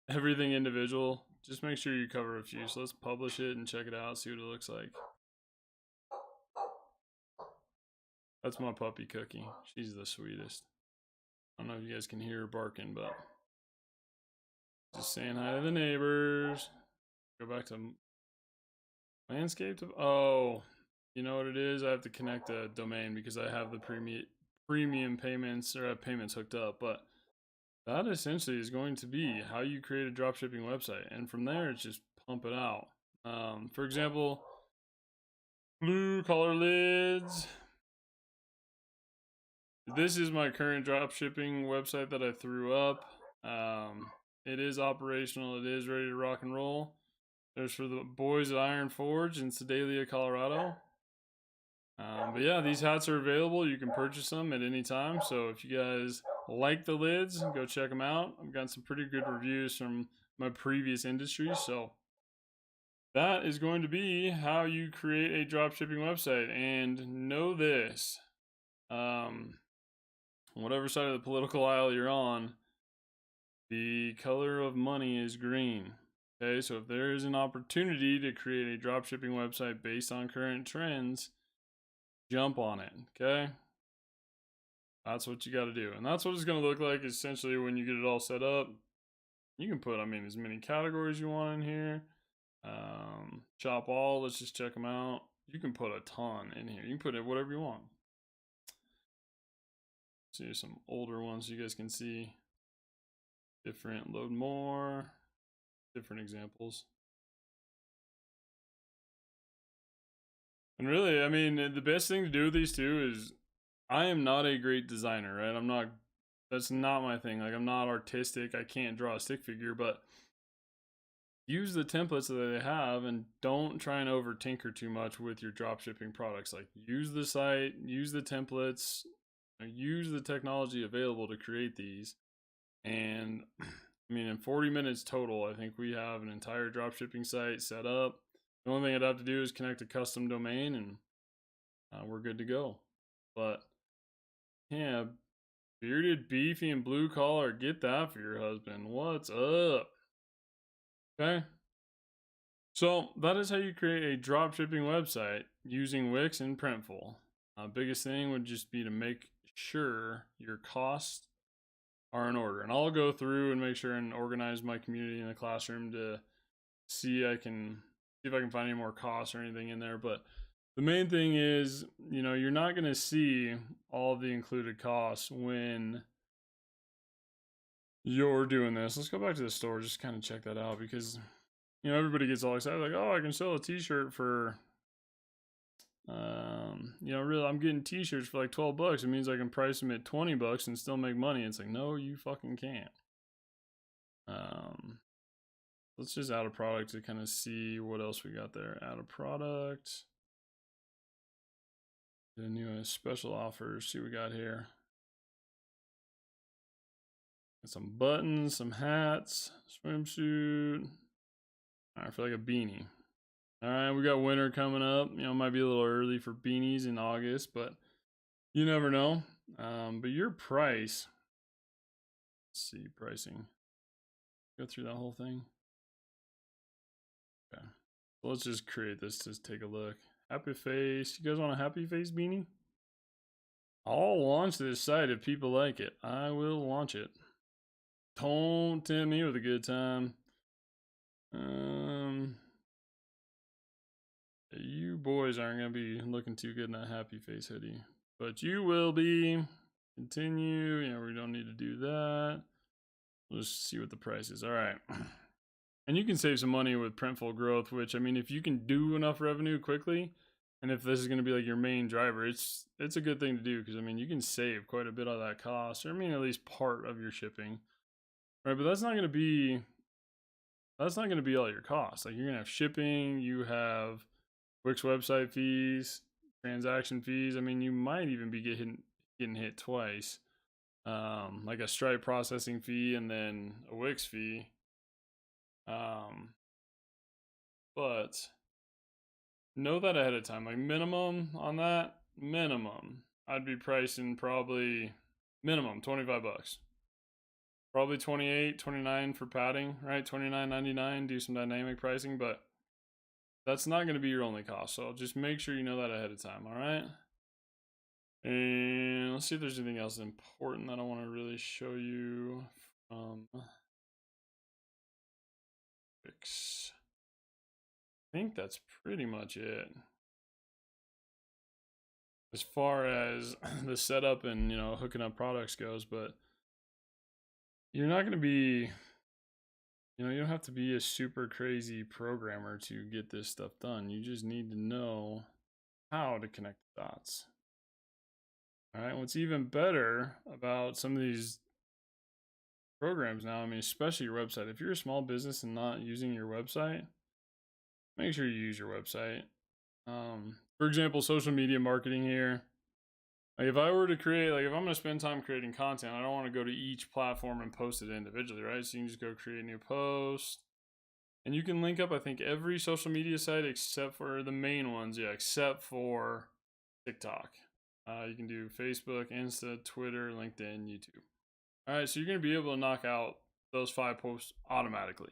S1: everything individual, just make sure you cover a few. So let's publish it and check it out, see what it looks like. That's my puppy Cookie. She's the sweetest. I don't know if you guys can hear her barking, but just saying hi to the neighbors. Go back to landscape. Oh, you know what it is? I have to connect a domain because I have the premium payments or payments hooked up. But that essentially is going to be how you create a dropshipping website. And from there, it's just pump it out. For example, blue collar lids. This is my current dropshipping website that I threw up. It is operational. It is ready to rock and roll. There's for the boys at Iron Forge in Sedalia, Colorado. But yeah, these hats are available. You can purchase them at any time. So if you guys like the lids, go check them out. I've got some pretty good reviews from my previous industry. So that is going to be how you create a dropshipping website. And know this, whatever side of the political aisle you're on, the color of money is green. Okay, so if there is an opportunity to create a dropshipping website based on current trends, jump on it, okay? That's what you got to do. And that's what it's going to look like essentially when you get it all set up. You can put, I mean, as many categories you want in here. Shop all, let's just check them out. You can put a ton in here. You can put it whatever you want. See some older ones you guys can see. Different, load more, different examples. And really, I mean, the best thing to do with these two is I am not a great designer, right? That's not my thing. Like, I'm not artistic. I can't draw a stick figure, but use the templates that they have and don't try and over tinker too much with your dropshipping products. Like, use the site, use the templates, use the technology available to create these. And I mean, in 40 minutes total, I think we have an entire dropshipping site set up. The only thing I'd have to do is connect a custom domain and we're good to go. But yeah, bearded, beefy, and blue collar, get that for your husband. What's up? Okay. So that is how you create a dropshipping website using Wix and Printful. Biggest thing would just be to make sure your costs are in order. And I'll go through and make sure and organize my community in the classroom to see if I can find any more costs or anything in there. But the main thing is, you know, you're not going to see all the included costs when you're doing this. Let's go back to the store, just kind of check that out, because, you know, everybody gets all excited, like, oh, I can sell a t-shirt for, you know, really, I'm getting t-shirts for like 12 bucks. It means I can price them at 20 bucks and still make money. It's like, no, you fucking can't. Let's just add a product to kind of see what else we got there. Add a product. The new special offers. See what we got here. Got some buttons, some hats, swimsuit. I feel like a beanie. All right, we got winter coming up. You know, it might be a little early for beanies in August, but you never know. But your price. Let's see, pricing. Go through that whole thing. Okay. Let's just create this to take a look. Happy face. You guys want a happy face beanie? I'll launch this site if people like it. I will launch it. Don't tempt me with a good time. You boys aren't gonna be looking too good in that happy face hoodie, but you will be. Continue. Yeah, we don't need to do that. Let's see what the price is. All right. And you can save some money with Printful Growth, which, I mean, if you can do enough revenue quickly, and if this is going to be like your main driver, it's a good thing to do, because, I mean, you can save quite a bit of that cost, or, I mean, at least part of your shipping. Right, but that's not going to be all your costs. Like, you're going to have shipping, you have Wix website fees, transaction fees. I mean, you might even be getting hit twice. Like a Stripe processing fee and then a Wix fee. But know that ahead of time. Like, minimum on that, I'd be pricing probably minimum $25. Probably 28, 29 for padding, right? $29.99, do some dynamic pricing, but that's not going to be your only cost. So just make sure you know that ahead of time, all right? And let's see if there's anything else important that I want to really show you from Wix. I think that's pretty much it as far as the setup and, you know, hooking up products goes. But you're not going to be, you know, you don't have to be a super crazy programmer to get this stuff done. You just need to know how to connect the dots. All right, what's even better about some of these programs now, I mean, especially your website. If you're a small business and not using your website, make sure you use your website. For example, social media marketing here. Like, if I were to create, like, if I'm going to spend time creating content, I don't want to go to each platform and post it individually, right? So you can just go create a new post. And you can link up, I think, every social media site except for the main ones. Yeah, except for TikTok. You can do Facebook, Insta, Twitter, LinkedIn, YouTube. All right, so you're going to be able to knock out those 5 posts automatically.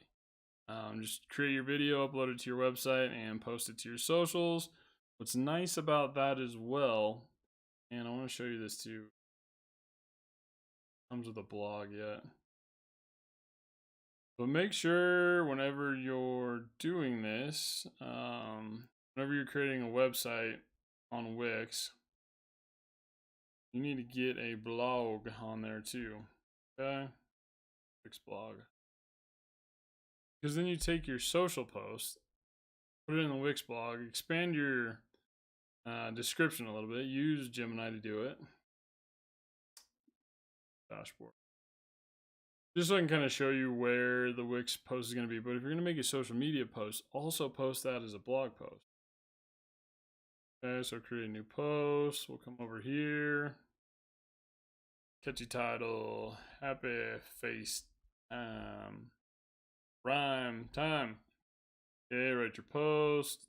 S1: Just create your video, upload it to your website, and post it to your socials. What's nice about that as well, and I want to show you this too. Comes with a blog yet. But make sure whenever you're doing this, whenever you're creating a website on Wix, you need to get a blog on there too. Okay? Wix blog. Because then you take your social post, put it in the Wix blog, expand your description a little bit, use Gemini to do it. Dashboard. Just so I can kind of show you where the Wix post is going to be. But if you're going to make a social media post, also post that as a blog post. Okay, so create a new post. We'll come over here. Catchy title. Happy face. Rhyme time. Okay, write your post.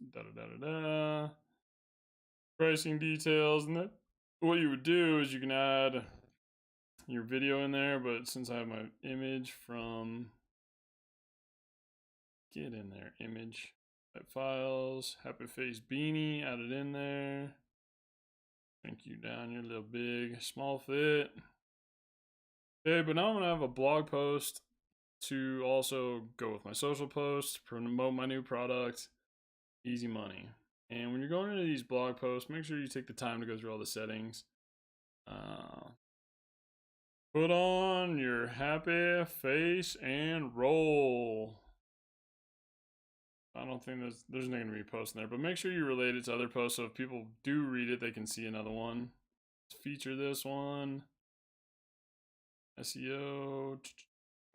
S1: Pricing details. And then what you would do is you can add your video in there, but since I have my image from, get in there, image, type files, happy face beanie, add it in there. Shrink you down, you're a little big, small fit. Okay, but now I'm gonna have a blog post to also go with my social posts, promote my new product, easy money. And when you're going into these blog posts, make sure you take the time to go through all the settings. Put on your happy face and roll. I don't think there's not going to be posts in there, but make sure you relate it to other posts so if people do read it, they can see another one. Let's feature this one. SEO.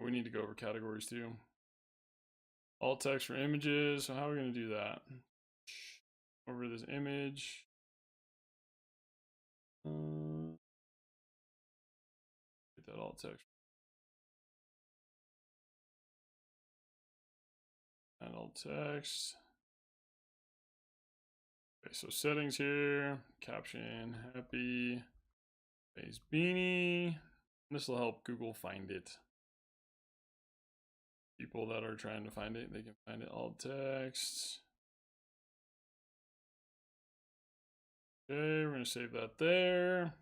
S1: We need to go over categories too. Alt text for images. So how are we going to do that? Over this image. Get that alt text. Add alt text. Okay, so settings here. Caption, happy face beanie. This will help Google find it. People that are trying to find it, they can find it. Alt text. Okay, we're gonna save that there.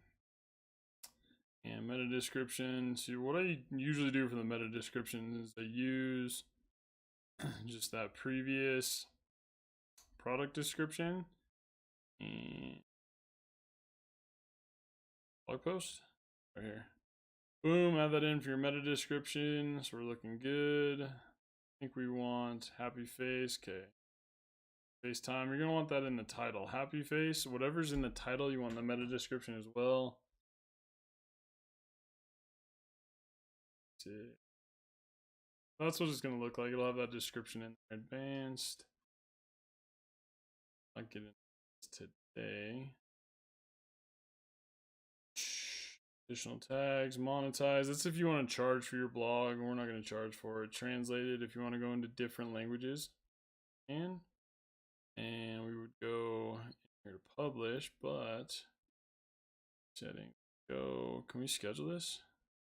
S1: And meta description. See, what I usually do for the meta description is I use just that previous product description and blog post right here. Boom, add that in for your meta description. So we're looking good. I think we want happy face. Okay. FaceTime. You're gonna want that in the title. Happy face. Whatever's in the title, you want the meta description as well. That's what it's gonna look like. It'll have that description in there. Advanced. I'll get into this today. Additional tags, monetize. That's if you want to charge for your blog. We're not going to charge for it. Translated if you want to go into different languages. And we would go here to publish, but settings. Go. Can we schedule this?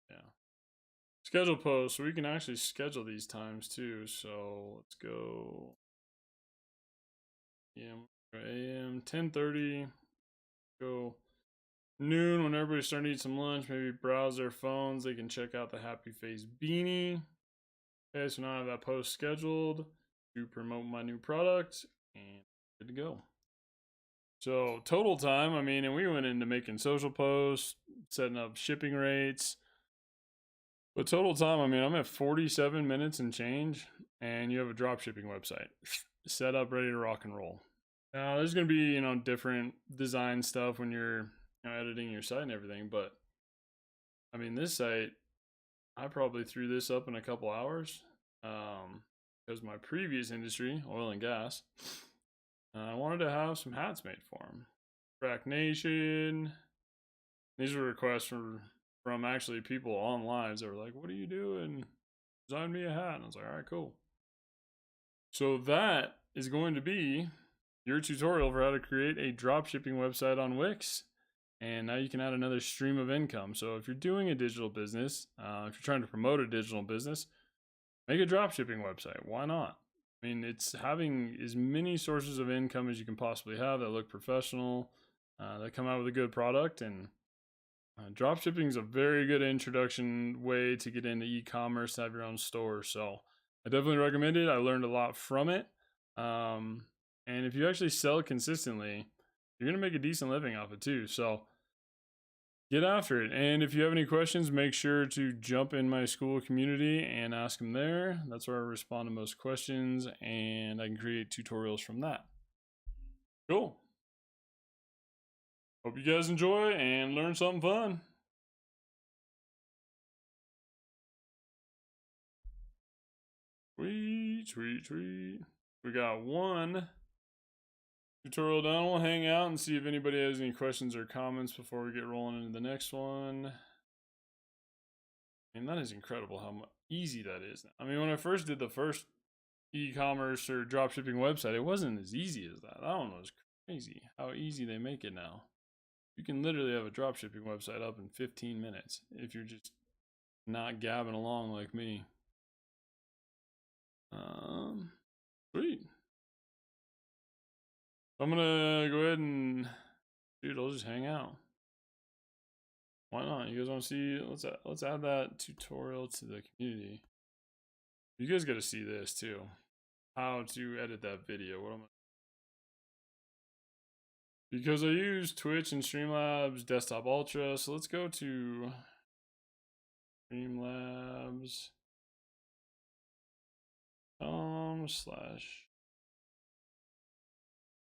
S1: Yeah. Schedule post. So we can actually schedule these times too. So let's go. AM 10:30. Go noon when everybody's starting to eat some lunch. Maybe browse their phones. They can check out the Happy Face beanie. Okay, so now I have that post scheduled to promote my new product and good to go. So total time, I mean, and we went into making social posts, setting up shipping rates. But total time, I mean, I'm at 47 minutes and change, and you have a drop shipping website set up, ready to rock and roll. Now, there's going to be, different design stuff when you're editing your site and everything, but I mean, this site, I probably threw this up in a couple hours because my previous industry, oil and gas, I wanted to have some hats made for them. Frack Nation. These were requests from actually people on lives that were like, what are you doing? Design me a hat. And I was like, all right, cool. So that is going to be your tutorial for how to create a drop shipping website on Wix. And now you can add another stream of income. So if you're doing a digital business, if you're trying to promote a digital business, make a drop shipping website. Why not? I mean, it's having as many sources of income as you can possibly have that look professional, that come out with a good product. And drop shipping is a very good introduction way to get into e-commerce, have your own store. So I definitely recommend it. I learned a lot from it. And if you actually sell it consistently, you're going to make a decent living off it too. So get after it. And if you have any questions, make sure to jump in my school community and ask them there. That's where I respond to most questions, and I can create tutorials from that. Cool. Hope you guys enjoy and learn something fun. Sweet, sweet, sweet. We got one tutorial done. We'll hang out and see if anybody has any questions or comments before we get rolling into the next one. And that is incredible how easy that is. I mean, when I first did the first e-commerce or dropshipping website, it wasn't as easy as that. That one was crazy how easy they make it now. You can literally have a dropshipping website up in 15 minutes if you're just not gabbing along like me. Sweet. I'm gonna go ahead and, dude, I'll just hang out. Why not? You guys want to see? Let's add that tutorial to the community. You guys got to see this too. How to edit that video. What am I? Because I use Twitch and Streamlabs Desktop Ultra, so let's go to Streamlabs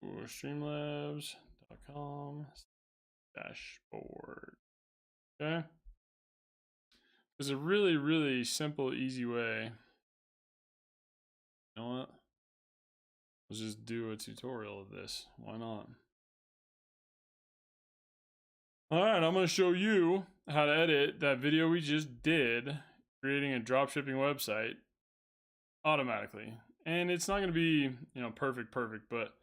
S1: or streamlabs.com dashboard. Okay. There's a really, really simple, easy way. You know what? Let's just do a tutorial of this. Why not? Alright, I'm going to show you how to edit that video we just did, creating a dropshipping website automatically. And it's not going to be, perfect, but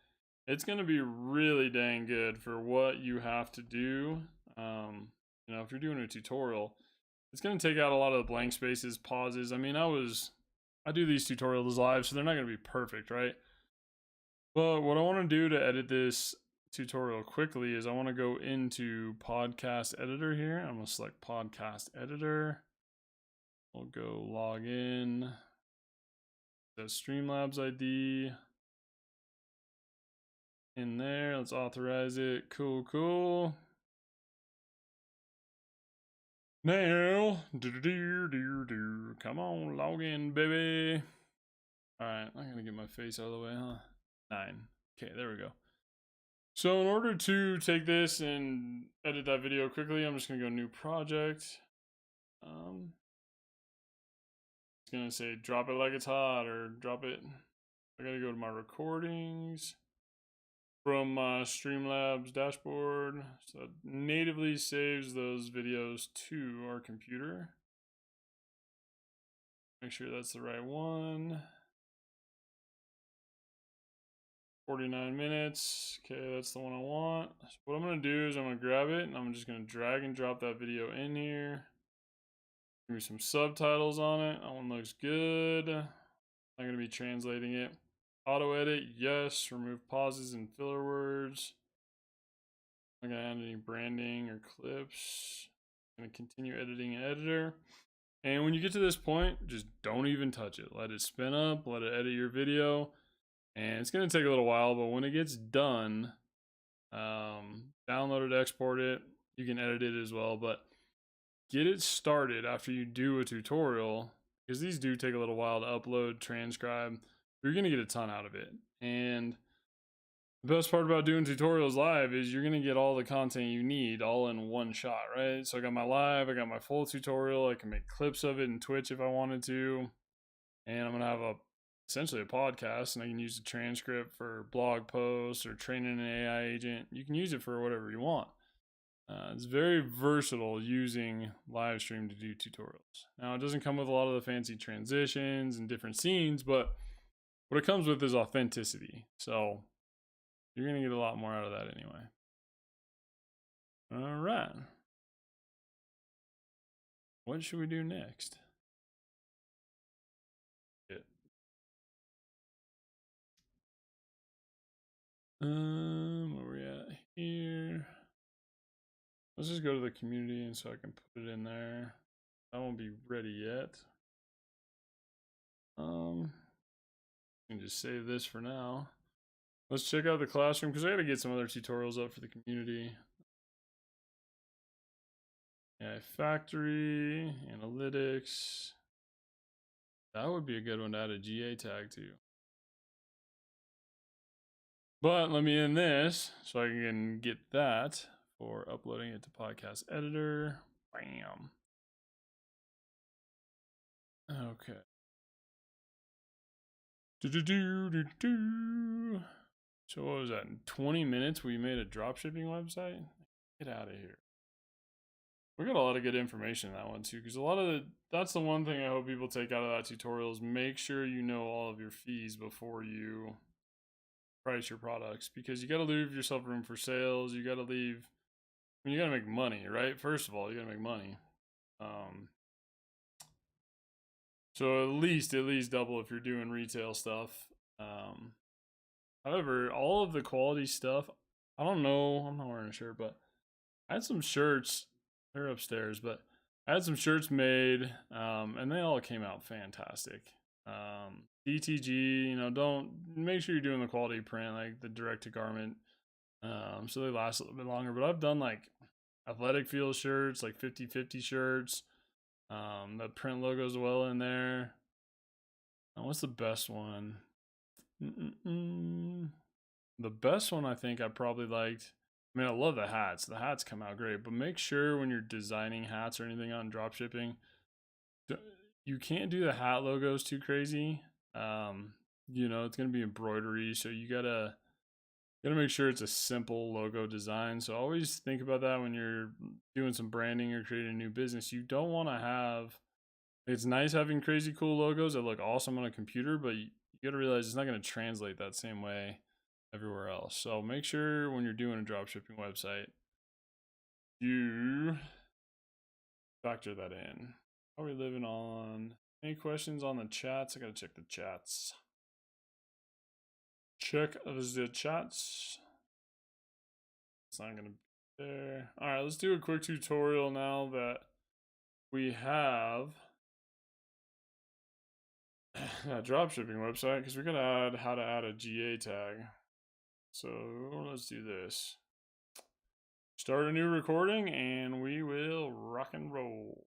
S1: it's going to be really dang good for what you have to do. If you're doing a tutorial, it's going to take out a lot of the blank spaces, pauses. I mean, I do these tutorials live, so they're not going to be perfect, right? But what I want to do to edit this tutorial quickly is I want to go into podcast editor here. I'm going to select podcast editor. We'll go log in. The Streamlabs ID in there. Let's authorize it. Cool. Now, come on, log in, baby. All right, I'm gonna get my face out of the way, huh? 9. Okay, there we go. So in order to take this and edit that video quickly, I'm just gonna go new project. It's gonna say drop it like it's hot or drop it. I gotta go to my recordings from my Streamlabs dashboard. So it natively saves those videos to our computer. Make sure that's the right one. 49 minutes. Okay, that's the one I want. So what I'm gonna do is I'm gonna grab it and I'm just gonna drag and drop that video in here. Give me some subtitles on it. That one looks good. I'm gonna be translating it. Auto edit, yes. Remove pauses and filler words. I'm not gonna add any branding or clips. I'm gonna continue editing in editor. And when you get to this point, just don't even touch it. Let it spin up, let it edit your video. And it's gonna take a little while, but when it gets done, download it, export it. You can edit it as well, but get it started after you do a tutorial, because these do take a little while to upload, transcribe. You're gonna get a ton out of it. And the best part about doing tutorials live is you're gonna get all the content you need all in one shot, right? So I got my live, I got my full tutorial, I can make clips of it in Twitch if I wanted to, and I'm gonna have essentially a podcast, and I can use the transcript for blog posts or training an AI agent. You can use it for whatever you want. It's very versatile using live stream to do tutorials. Now, it doesn't come with a lot of the fancy transitions and different scenes, but what it comes with is authenticity. So you're going to get a lot more out of that anyway. All right. What should we do next? Where we at here? Let's just go to the community and so I can put it in there. That won't be ready yet. I can just save this for now. Let's check out the classroom because I gotta get some other tutorials up for the community. AI factory, analytics. That would be a good one to add a GA tag to. But let me end this so I can get that for uploading it to podcast editor. Bam. Okay. So what was that? In 20 minutes we made a dropshipping website? Get out of here. We got a lot of good information in that one too, because that's the one thing I hope people take out of that tutorial is make sure you know all of your fees before you price your products, because you got to leave yourself room for sales. You got to leave, I mean, you got to make money, right? First of all, you got to make money. So at least double if you're doing retail stuff. However, all of the quality stuff, I don't know, I'm not wearing a shirt, but I had some shirts, they're upstairs, but I had some shirts made, and they all came out fantastic. DTG, you know, don't make sure you're doing the quality print, like the direct to garment, so they last a little bit longer. But I've done like athletic field shirts, like 50/50 shirts, the print logos well in there. What's the best one? The best one I think I probably liked, I mean, I love the hats. The hats come out great, but make sure when you're designing hats or anything on dropshipping, you can't do the hat logos too crazy. You know, it's going to be embroidery, so you gotta make sure it's a simple logo design. So always think about that when you're doing some branding or creating a new business. You don't want to have, it's nice having crazy cool logos that look awesome on a computer, but you got to realize it's not going to translate that same way everywhere else. So make sure when you're doing a dropshipping website, you factor that in. How are we living on? Any questions on the chats? I gotta check the chats. Check the chats. It's not going to be there. All right, let's do a quick tutorial now that we have that dropshipping website, because we're going to add how to add a GA tag. So let's do this. Start a new recording and we will rock and roll.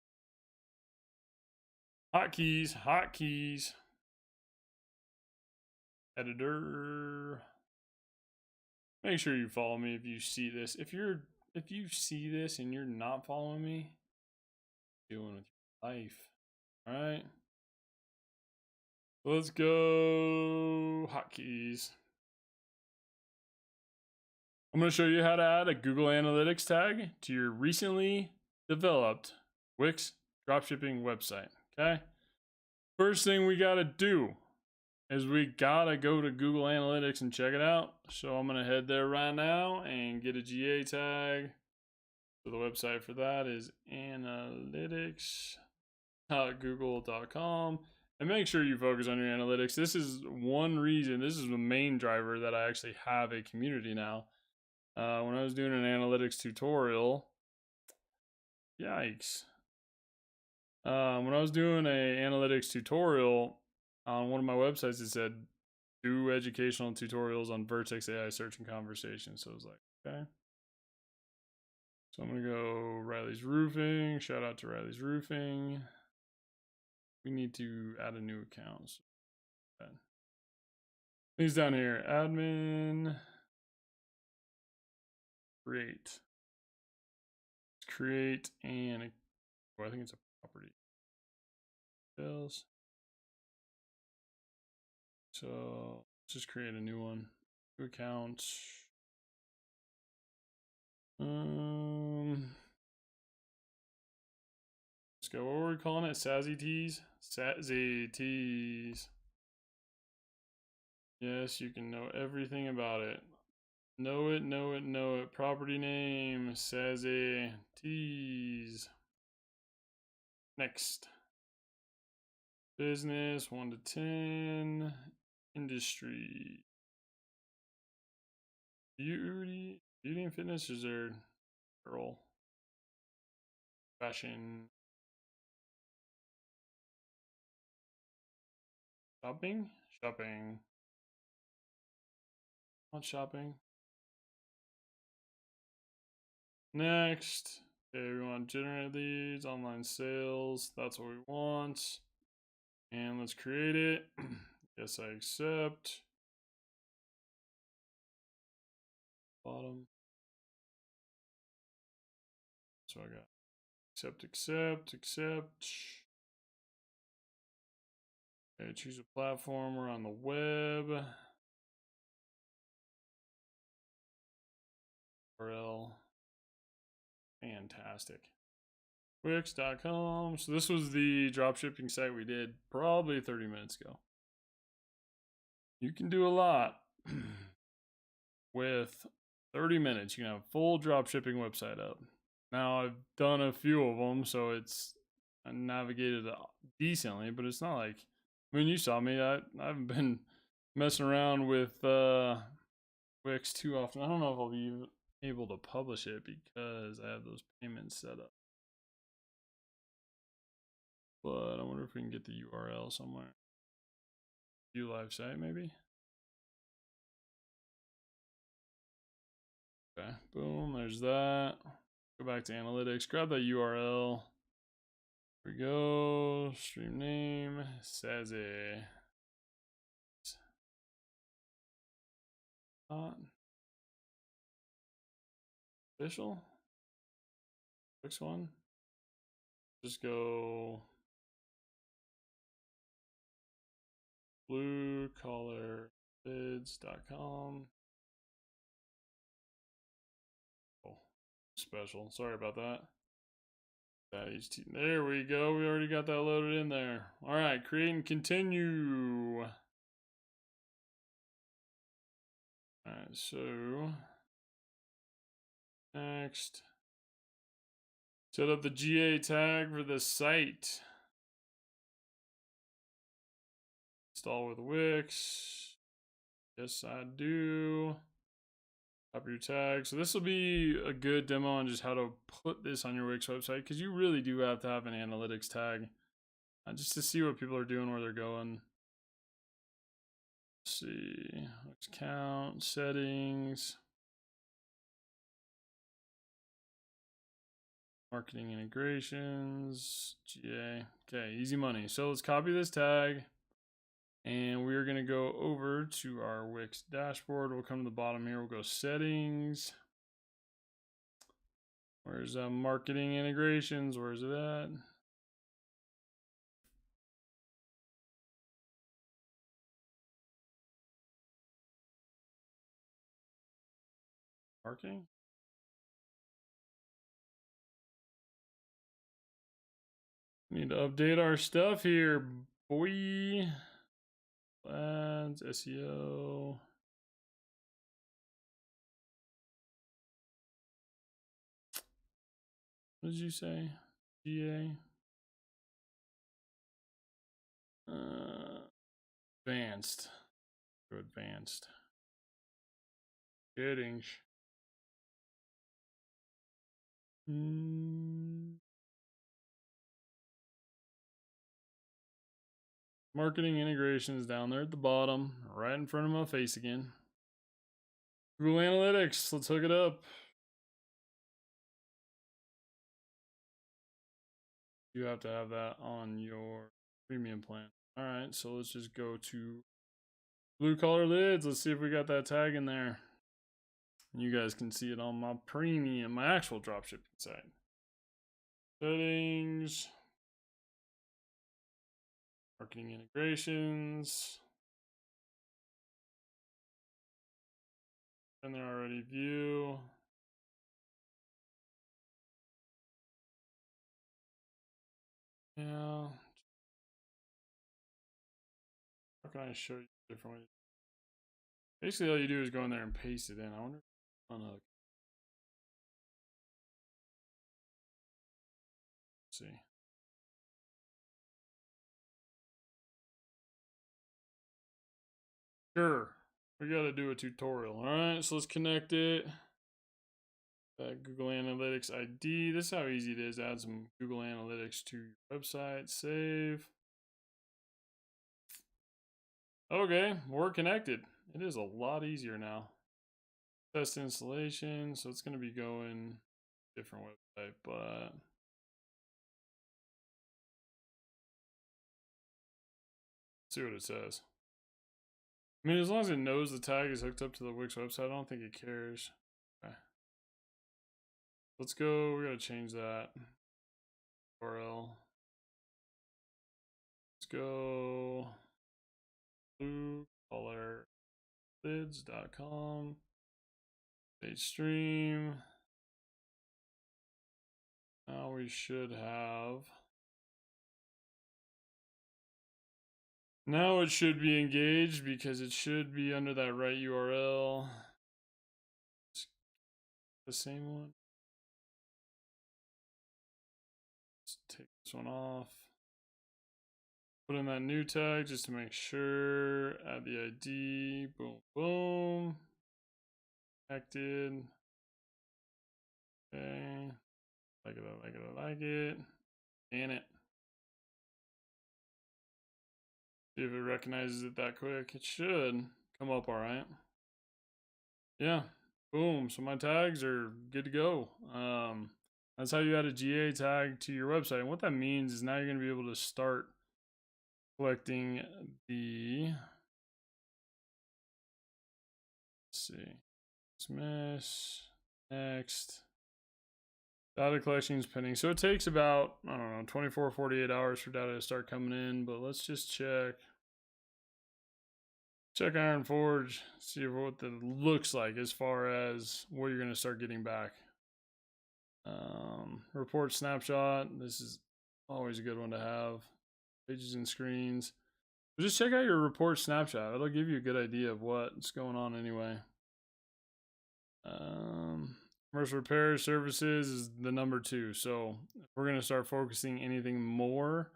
S1: Hotkeys, hotkeys. Editor. Make sure you follow me if you see this. If you see this and you're not following me, what are you doing with your life? Alright. Let's go. Hotkeys. I'm going to show you how to add a Google Analytics tag to your recently developed Wix dropshipping website. Okay. First thing we got to do is we got to go to Google Analytics and check it out. So I'm going to head there right now and get a GA tag. So the website for that is analytics.google.com. And make sure you focus on your analytics. This is one reason, this is the main driver that I actually have a community now. When I was doing an analytics tutorial, yikes. When I was doing a analytics tutorial on one of my websites, it said do educational tutorials on Vertex AI search and conversation. So I was like, okay. So I'm gonna go Riley's Roofing. Shout out to Riley's Roofing. We need to add a new account. So things down here, admin, create and I think it's a property. Details. So let's just create a new one. New account. Let's go. What were we calling it? Sazzy Tees? Sazzy Tees. Yes, you can know everything about it. Know it, know it, know it. Property name, Sazzy Tees. Next. Business, 1 to 10. Industry. Beauty and fitness, is there girl? Fashion. Shopping? Shopping. Not shopping. Next. Okay, we want generate leads, online sales. That's what we want. And let's create it. Yes, I accept. Bottom. So I got accept, accept, accept. Okay, choose a platform. We're on the web. URL. Fantastic. Wix.com. So this was the dropshipping site we did probably 30 minutes ago. You can do a lot with 30 minutes. You can have a full dropshipping website up. Now I've done a few of them, so it's navigated decently, but it's not like, I mean, you saw me. I haven't been messing around with Wix too often. I don't know if I'll be able to publish it because I have those payments set up. But I wonder if we can get the URL somewhere. View live site, maybe. Okay, boom, there's that. Go back to analytics, grab that URL. Here we go. Stream name, Sazzy. Official. Next one. Just go bluecollarbids.com. Oh, special. Sorry about that. There we go. We already got that loaded in there. All right, create and continue. All right, so next, set up the GA tag for the site. Install with Wix. Yes, I do. Copy your tag. So this will be a good demo on just how to put this on your Wix website, because you really do have to have an analytics tag just to see what people are doing, where they're going. Let's see, Wix count, settings, marketing integrations, GA. Okay, easy money. So let's copy this tag. And we're going to go over to our Wix dashboard. We'll come to the bottom here. We'll go settings. Where's marketing integrations? Where's it at? Marketing? Need to update our stuff here, boy. Ads, SEO. What did you say? GA? Advanced. Go advanced. Settings. Marketing integrations down there at the bottom, right in front of my face again. Google Analytics, let's hook it up. You have to have that on your premium plan. All right, so let's just go to Blue Collar Lids. Let's see if we got that tag in there. You guys can see it on my premium, my actual dropshipping site. Settings. Marketing integrations. And they're already view. Yeah. How can I show you different ways? Basically, all you do is go in there and paste it in. I wonder on a. See. Sure. We got to do a tutorial. All right, so let's connect it. Google Analytics ID. This is how easy it is. Add some Google Analytics to your website. Save. Okay, we're connected. It is a lot easier now. Test installation. So it's going to be going different website, but let's see what it says. I mean, as long as it knows the tag is hooked up to the Wix website, I don't think it cares. Okay. Let's go. We got to change that URL. Let's go bluecollarlids.com. Page stream. Now we should have. Now it should be engaged because it should be under that right URL. The same one. Let's take this one off. Put in that new tag just to make sure. Add the ID. Boom, boom. Connected. Okay. Like it, I like it, I like it. And it. See if it recognizes it that quick. It should come up all right. Yeah. Boom. So my tags are good to go. That's how you add a GA tag to your website. And what that means is now you're going to be able to start collecting the, let's see, dismiss, next. Data collection is pending. So it takes about, I don't know, 24, 48 hours for data to start coming in, but let's just check. Check Ironforge, see what that looks like as far as what you're going to start getting back. Report snapshot. This is always a good one to have. Pages and screens. But just check out your report snapshot. It'll give you a good idea of what's going on anyway. Commercial repair services is the number 2. So if we're going to start focusing anything more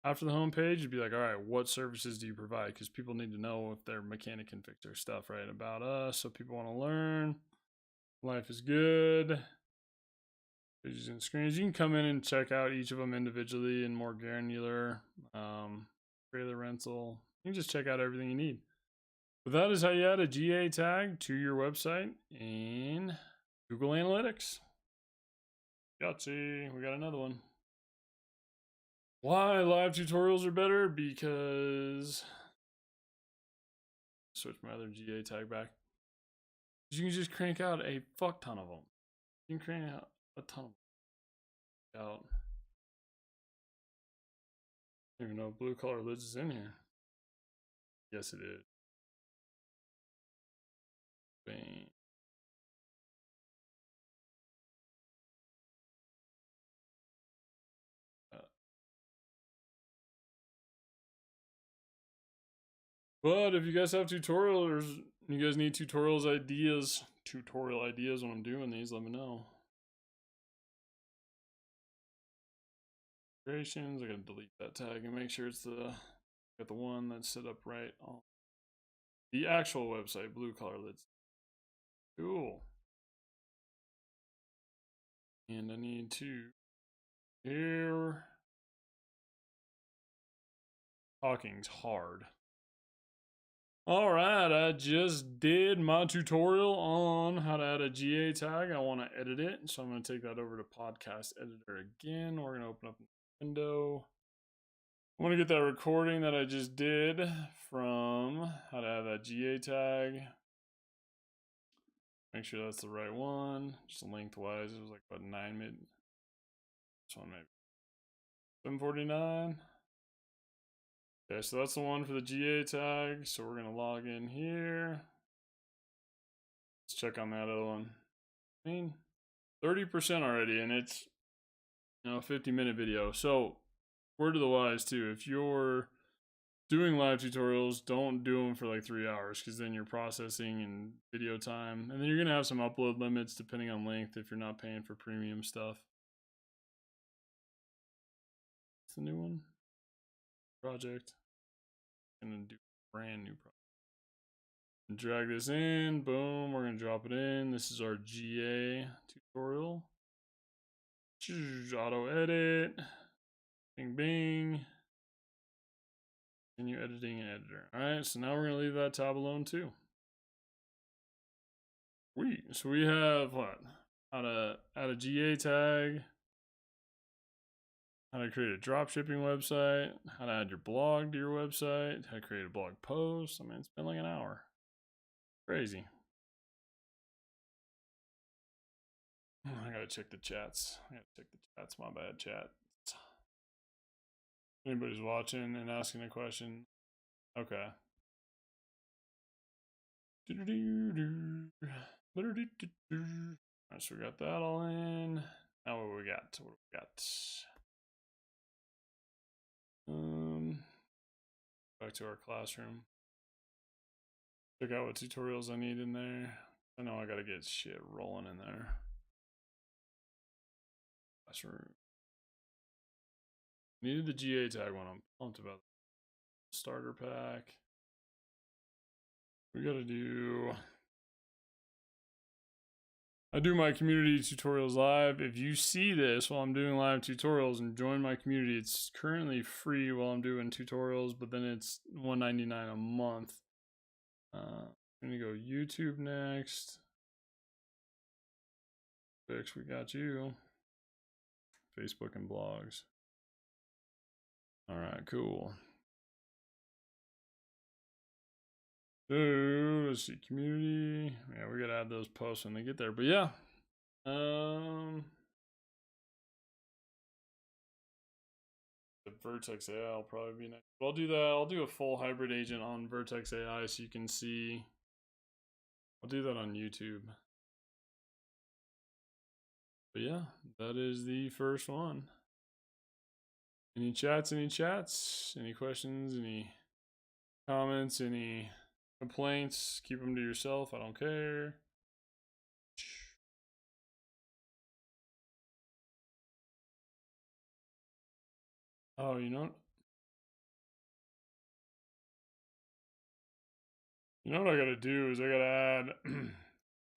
S1: after the homepage, it'd be like, all right, what services do you provide? Because people need to know if their mechanic can fix their stuff, right? About us. So people want to learn. Life is good. Pages and screens. You can come in and check out each of them individually and more granular. Trailer rental. You can just check out everything you need. But that is how you add a GA tag to your website in Google Analytics. Yahtzee, we got another one. Why live tutorials are better? Because switch my other GA tag back. You can just crank out a fuck ton of them. You can crank out a ton of them. Out. I don't even know if Blue Collar Lids is in here. Yes, it is. Bang. But if you guys have tutorials, you guys need tutorial ideas when I'm doing these, let me know. Creations, I gotta delete that tag and make sure it's got the one that's set up right on the actual website, Blue Collar Lids. Cool. And I need to here. Talking's hard. Alright, I just did my tutorial on how to add a GA tag. I want to edit it, so I'm going to take that over to Podcast Editor again. We're going to open up a window. I want to get that recording that I just did from how to add that GA tag. Make sure that's the right one. Just lengthwise, it was like about 9 mid. This one maybe 749. Okay, so that's the one for the GA tag. So we're gonna log in here. Let's check on that other one. I mean, 30% already, and it's, you know, a 50-minute video. So word to the wise too, if you're doing live tutorials, don't do them for like 3 hours, because then you're processing and video time, and then you're gonna have some upload limits depending on length if you're not paying for premium stuff. It's the new one. Project. And then do a brand new project. And drag this in, boom, we're gonna drop it in. This is our GA tutorial. Auto edit, bing bing. Continue editing in editor. Alright, so now we're gonna leave that tab alone too. So we have what? How to add a GA tag, how to create a dropshipping website, how to add your blog to your website, how to create a blog post. I mean, it's been like an hour. Crazy. I gotta check the chats. My bad, chat. Anybody's watching and asking a question. Okay. Alright, so we got that all in. Now what we got? Back to our classroom. Check out what tutorials I need in there. I know I gotta get shit rolling in there. Classroom. Needed the GA tag one. I'm pumped about the starter pack. We gotta do. I do my community tutorials live. If you see this while I'm doing live tutorials and join my community, it's currently free while I'm doing tutorials, but then it's $1.99 a month. I'm gonna go YouTube next. Fix, we got you. Facebook and blogs. All right, cool. So let's see, community. Yeah, we gotta add those posts when they get there. But yeah, the Vertex AI will probably be next. But I'll do that. I'll do a full hybrid agent on Vertex AI so you can see. I'll do that on YouTube. But yeah, that is the first one. Any chats? Any questions? Any comments? Any complaints? Keep them to yourself. I don't care. Oh, you know what I gotta do is I gotta add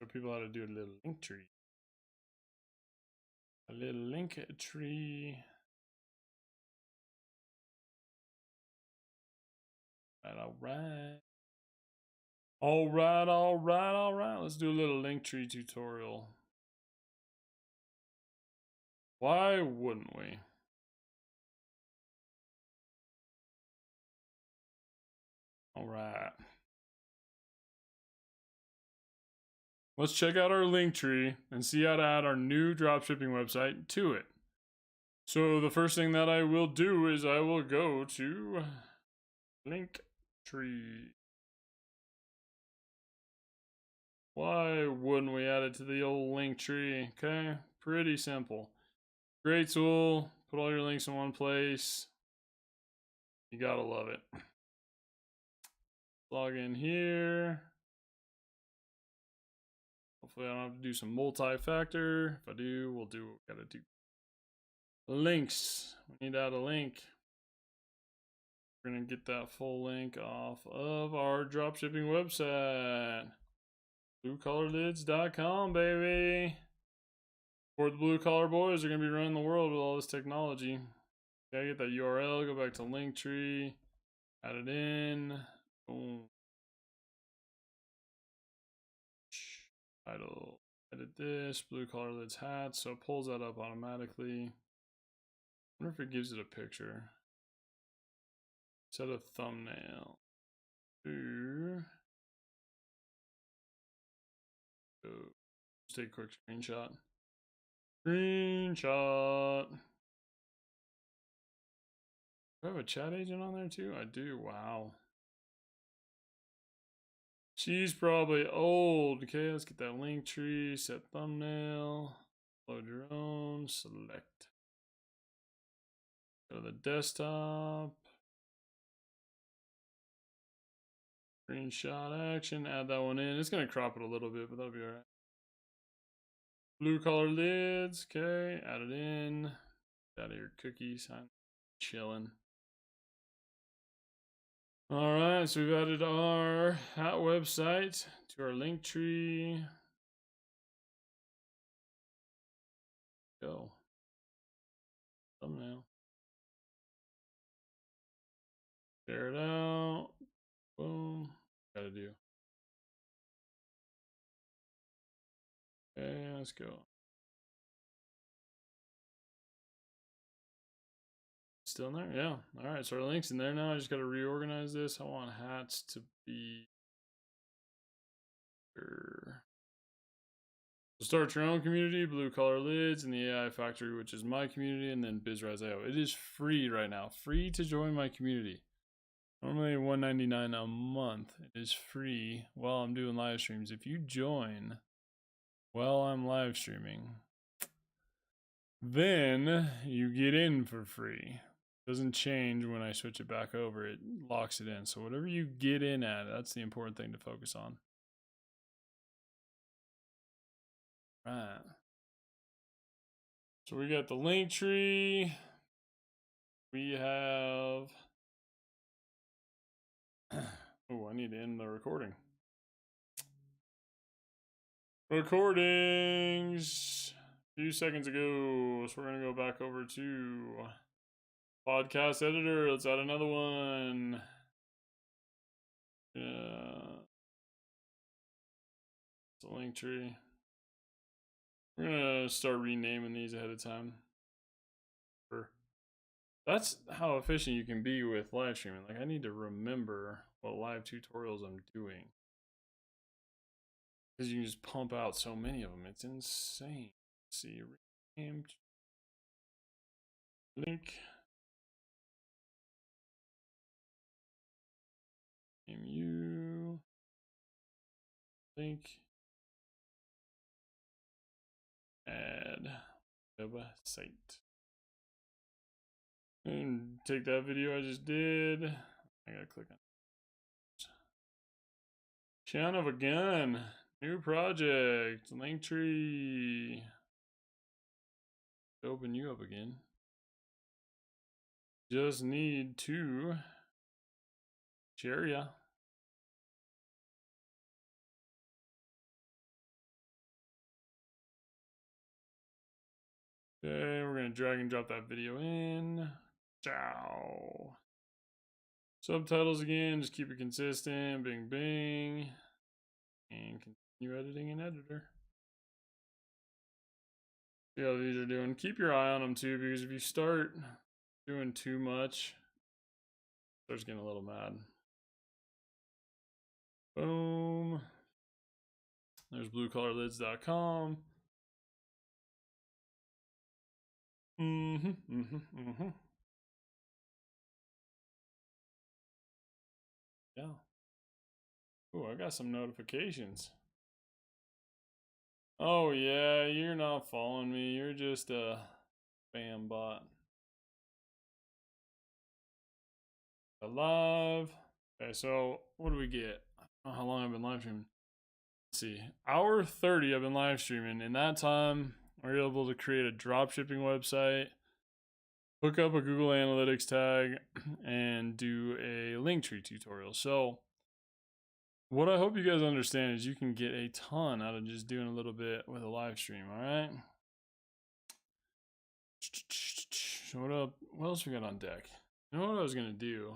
S1: show people how to do a little link tree. A little link tree. All right. All right, all right, all right. Let's do a little link tree tutorial. Why wouldn't we? All right. Let's check out our link tree and see how to add our new dropshipping website to it. So the first thing that I will do is I will go to link tree. Why wouldn't we add it to the old link tree? Okay, pretty simple. Great tool. Put all your links in one place. You gotta love it. Log in here. Hopefully I don't have to do some multi-factor. If I do, we'll do what we gotta do. Links. We need to add a link. We're gonna get that full link off of our dropshipping website. BlueCollarLids.com, baby. For the blue collar boys are gonna be running the world with all this technology. Gotta get that URL, go back to Linktree, add it in. Boom. Title. Edit this. Blue collar lids hat. So it pulls that up automatically. I wonder if it gives it a picture. Set a thumbnail. Let's take a quick screenshot. Screenshot. Do I have a chat agent on there too? I do. Wow. She's probably old. Okay, let's get that link tree. Set thumbnail. Load your own. Select. Go to the desktop. Screenshot action. Add that one in. It's going to crop it a little bit, but that'll be alright. Blue collar lids. Okay, add it in. Out of your cookies. I'm chilling. Alright, so we've added our hat website to our link tree. Go. Thumbnail. Share it out. Boom. Gotta do. Okay, let's go. Still in there? Yeah. Alright, so our link's in there now. I just gotta reorganize this. I want hats to be here. Start your own community, Blue Collar Lids, and the AI Factory, which is my community, and then BizRise.io. It is free right now. Free to join my community. Normally $1.99 a month. It is free while I'm doing live streams. If you join while I'm live streaming, then you get in for free. It doesn't change when I switch it back over. It locks it in. So whatever you get in at, that's the important thing to focus on. Right. So we got the link tree. We have... Oh, I need to end the recording. Recordings! A few seconds ago. So we're going to go back over to podcast editor. Let's add another one. Yeah. It's a link tree. We're going to start renaming these ahead of time. That's how efficient you can be with live streaming. Like, I need to remember what live tutorials I'm doing, because you can just pump out so many of them. It's insane. Let's see, renamed link. Name you. Link. Add website. And take that video I just did. I gotta click on Channel of a Gun. New project. Linktree. Open you up again. Just need to share ya. Okay, we're gonna drag and drop that video in. Ciao. Subtitles again, just keep it consistent. Bing, bing. And continue editing in editor. See how these are doing. Keep your eye on them too, because if you start doing too much, it starts getting a little mad. Boom. There's bluecollarlids.com. Yeah. Oh, I got some notifications. Oh yeah, you're not following me. You're just a spam bot. Alive. Okay, so what do we get? I don't know how long I've been live streaming. Let's see. Hour 30 I've been live streaming. In that time, we're able to create a drop shipping website, hook up a Google Analytics tag, and do a Linktree tutorial. So what I hope you guys understand is you can get a ton out of just doing a little bit with a live stream, all right? What else we got on deck? You know what I was gonna do?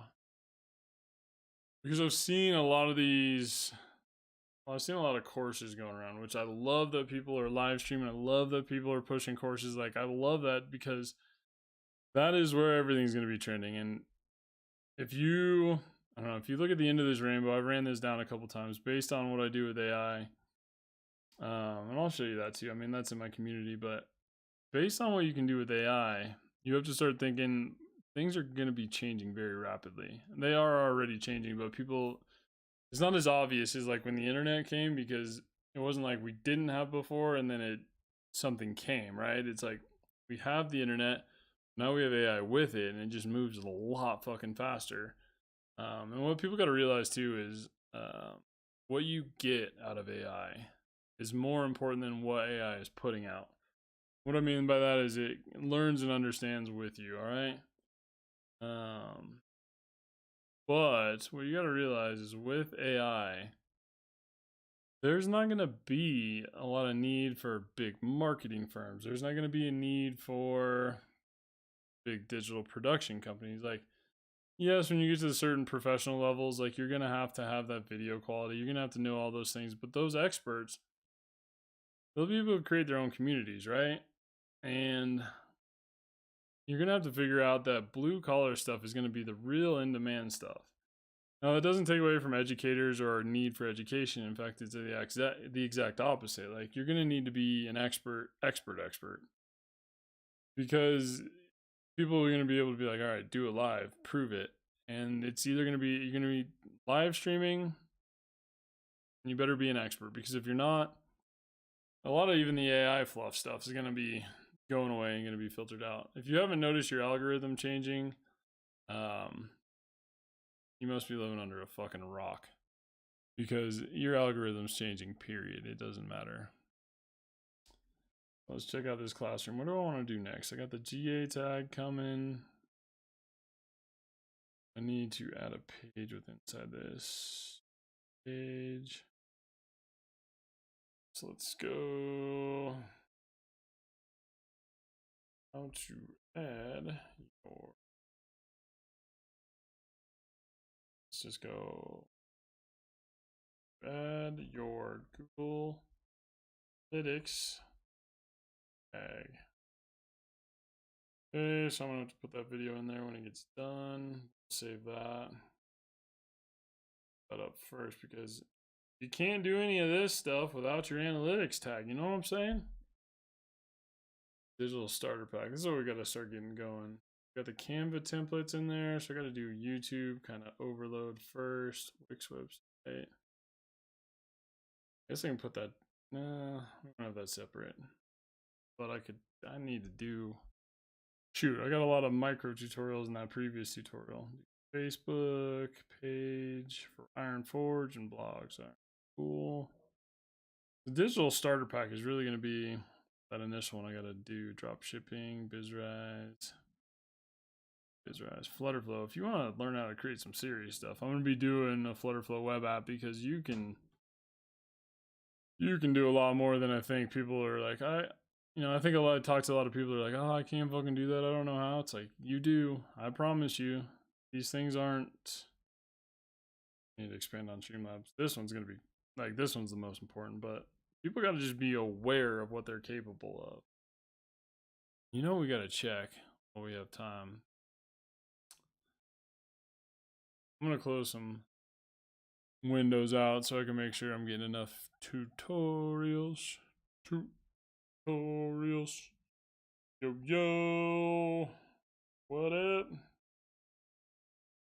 S1: Because I've seen a lot of these, well, I've seen a lot of courses going around, which I love that people are live streaming. I love that people are pushing courses. Like, I love that because that is where everything's gonna be trending. And if you, I don't know, if you look at the end of this rainbow, I've ran this down a couple times based on what I do with AI. And I'll show you that too. I mean, that's in my community, but based on what you can do with AI, you have to start thinking things are going to be changing very rapidly. They are already changing, but people, it's not as obvious as like when the internet came, because it wasn't like we didn't have before and then something came, right? It's like we have the internet, now we have AI with it, and it just moves a lot fucking faster. And what people got to realize too is what you get out of AI is more important than what AI is putting out. What I mean by that is it learns and understands with you, all right? But what you got to realize is with AI, there's not going to be a lot of need for big marketing firms. There's not going to be a need for big digital production companies. Like, yes, when you get to certain professional levels, like you're going to have that video quality. You're going to have to know all those things. But those experts, they'll be able to create their own communities, right? And you're going to have to figure out that blue collar stuff is going to be the real in demand stuff. Now, that doesn't take away from educators or our need for education. In fact, it's the exact opposite. Like, you're going to need to be an expert. Because people are going to be able to be like, all right, do it live, prove it. And it's either going to be, you're going to be live streaming, and you better be an expert. Because if you're not, a lot of even the AI fluff stuff is going to be going away and going to be filtered out. If you haven't noticed your algorithm changing, you must be living under a fucking rock, because your algorithm's changing, period. It doesn't matter. Let's check out this classroom. What do I want to do next? I got the GA tag coming. I need to add a page with inside this page. So let's go. How to add your, let's just go add your Google Analytics tag. Okay, so I'm gonna have to put that video in there when it gets done. Save that up first, because you can't do any of this stuff without your analytics tag. You know what I'm saying? Digital starter pack. This is what we got to start getting going. Got the Canva templates in there, so I got to do YouTube kind of overload first. Wix website. I guess I can put that. I don't have that separate, but I need to do. Shoot, I got a lot of micro tutorials in that previous tutorial. Facebook page for Ironforge and blogs. Cool. The digital starter pack is really going to be that initial one I got to do. Drop shipping, BizRise, Flutterflow. If you want to learn how to create some serious stuff, I'm going to be doing a Flutterflow web app, because you can do a lot more than I think. People are like, you know, I think talk to a lot of people that are like, oh, I can't fucking do that. I don't know how. It's like, you do. I promise you. These things aren't. I need to expand on Streamlabs. This one's going to be, like, this one's the most important, but people got to just be aware of what they're capable of. You know, we got to check while we have time. I'm going to close some windows out so I can make sure I'm getting enough tutorials. Tutorials. Yo, yo. What up?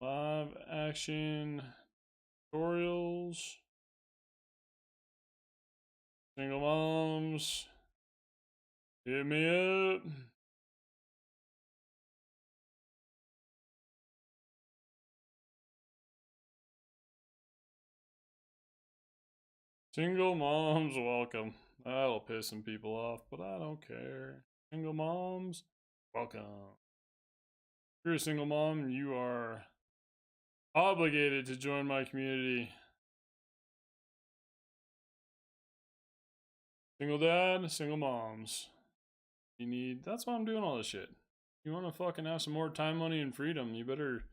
S1: Live action tutorials. Single moms. Hit me up. Single moms welcome. That'll piss some people off, but I don't care. Single moms, welcome. If you're a single mom, you are obligated to join my community. Single dad, single moms. You need, that's why I'm doing all this shit. You want to fucking have some more time, money, and freedom, you better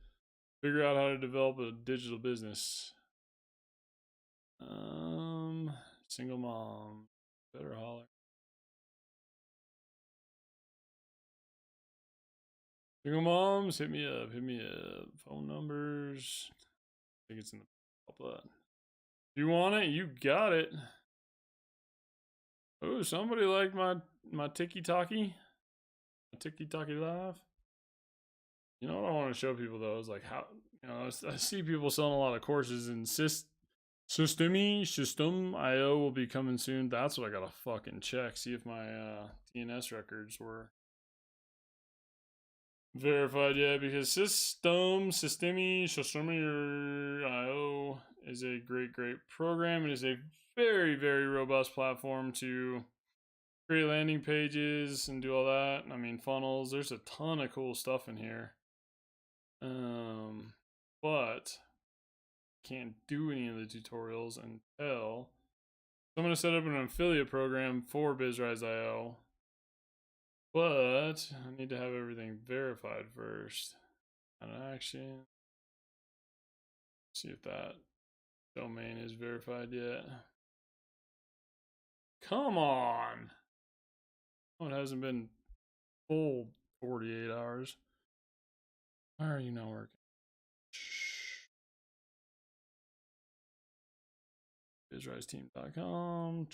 S1: figure out how to develop a digital business. Single mom. Better holler. Single moms, hit me up. Hit me up. Phone numbers. I think it's in the top. If you want it, you got it. Oh, somebody liked my tiki-taki? My tiki-taki live? You know what I want to show people though is like how, you know, I see people selling a lot of courses and System.io will be coming soon. That's what I gotta fucking check. See if my DNS records were verified yet, because System.io is a great program. It is a very, very robust platform to create landing pages and do all that. I mean, funnels. There's a ton of cool stuff in here. But can't do any of the tutorials until I'm going to set up an affiliate program for BizRise.io. But I need to have everything verified first. On action. See if that domain is verified yet. Come on! Oh, it hasn't been full 48 hours. Why are you not working? BizRiseTeam.com.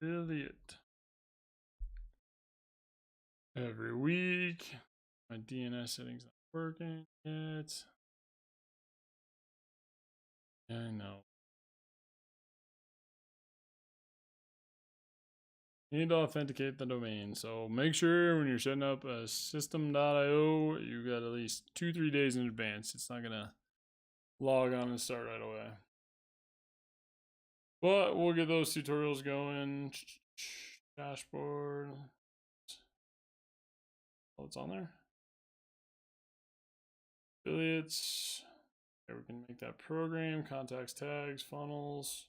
S1: Affiliate. Every week. My DNS settings not working yet. Yeah, I know. You need to authenticate the domain, so make sure when you're setting up a System.io, you got at least 2-3 days in advance. It's not gonna log on and start right away. But we'll get those tutorials going. Dashboard. Oh, it's on there. Affiliates. Okay, we can make that program. Contacts, tags, funnels.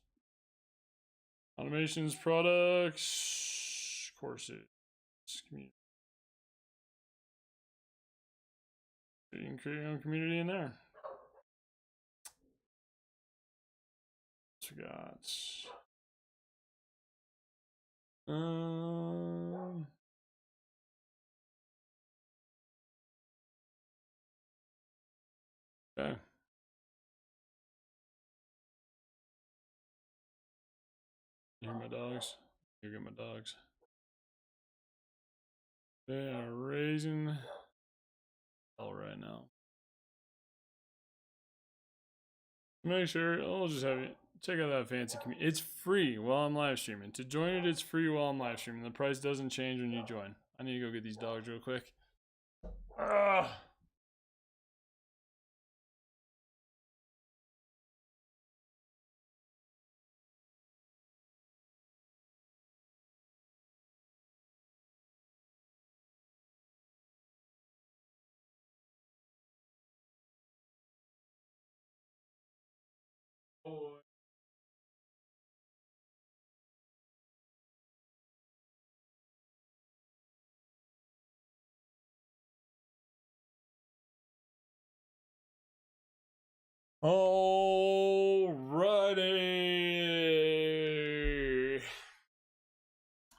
S1: Automations, products, courses, community. You can create your own community in there. What we got? Okay. You hear my dogs? You get my dogs. They are raising hell right now. Make sure, I'll just have you check out that fancy community. It's free while I'm live streaming. To join it, it's free while I'm live streaming. The price doesn't change when you join. I need to go get these dogs real quick. boy. Alrighty.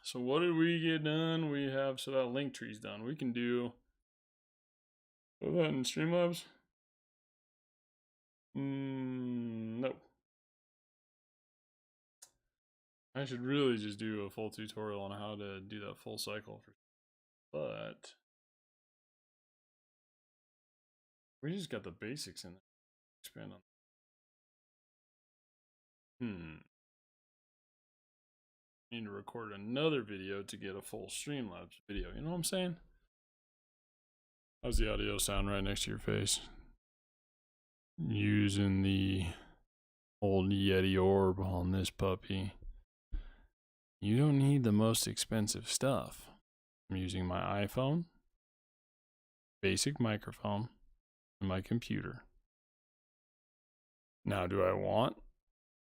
S1: So what did we get done? We have, so that link tree's done. We can do, put that in Streamlabs. No. I should really just do a full tutorial on how to do that full cycle, but we just got the basics in there. Expand on. Need to record another video to get a full Streamlabs video. You know what I'm saying? How's the audio sound right next to your face? Using the old Yeti orb on this puppy. You don't need the most expensive stuff. I'm using my iPhone, basic microphone, and my computer. Now, do I want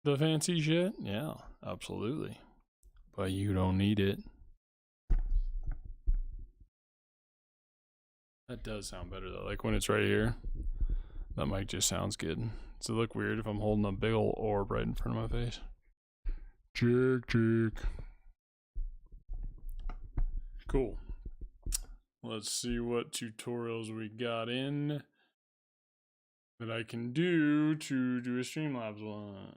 S1: the fancy shit? Yeah, absolutely. But you don't need it. That does sound better though. Like when it's right here, that mic just sounds good. Does it look weird if I'm holding a big old orb right in front of my face? Check. Cool. Let's see what tutorials we got in that I can do to do a Streamlabs one.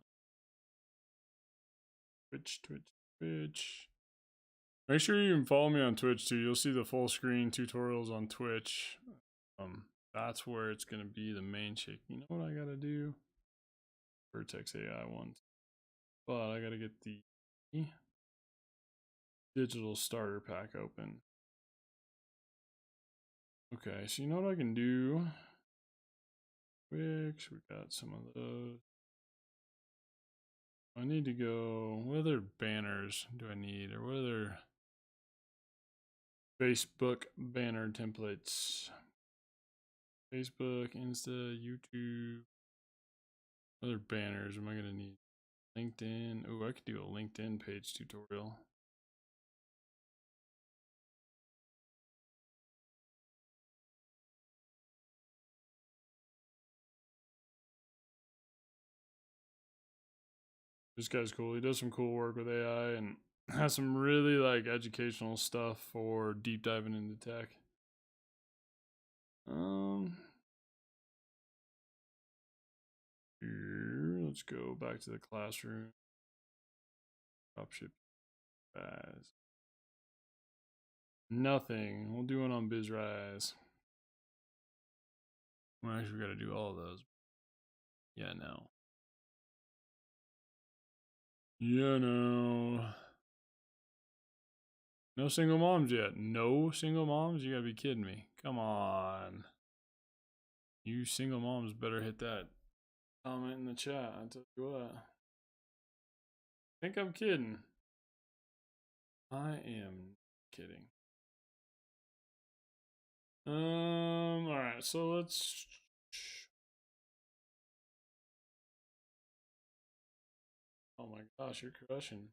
S1: Twitch. Make sure you can follow me on Twitch too. You'll see the full screen tutorials on Twitch. That's where it's gonna be the main shit. You know what I gotta do? Vertex AI ones. But I gotta get the digital starter pack open. Okay, so you know what I can do? Wix, we got some of those. I need to go, what other banners do I need? Or what other Facebook banner templates? Facebook, Insta, YouTube. Other banners am I gonna need? LinkedIn. Oh, I could do a LinkedIn page tutorial. This guy's cool. He does some cool work with AI and has some really like educational stuff for deep diving into tech. Here, let's go back to the classroom. Dropship Rise. Nothing. We'll do one on BizRise. Well, actually, we got to do all of those. Yeah, no. Yeah, no. No single moms yet. No single moms? You gotta be kidding me. Come on. You single moms better hit that comment in the chat. I tell you what. Think I'm kidding. I am kidding. Alright, so let's. Oh my gosh, you're crushing.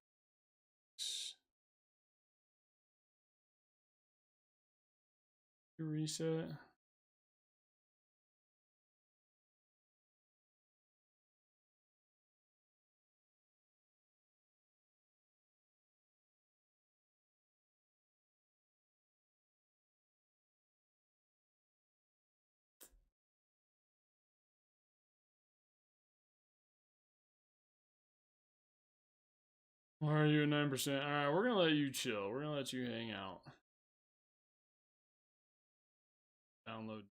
S1: Reset. Why are you at 9%? Alright, we're gonna let you chill. We're gonna let you hang out. Download.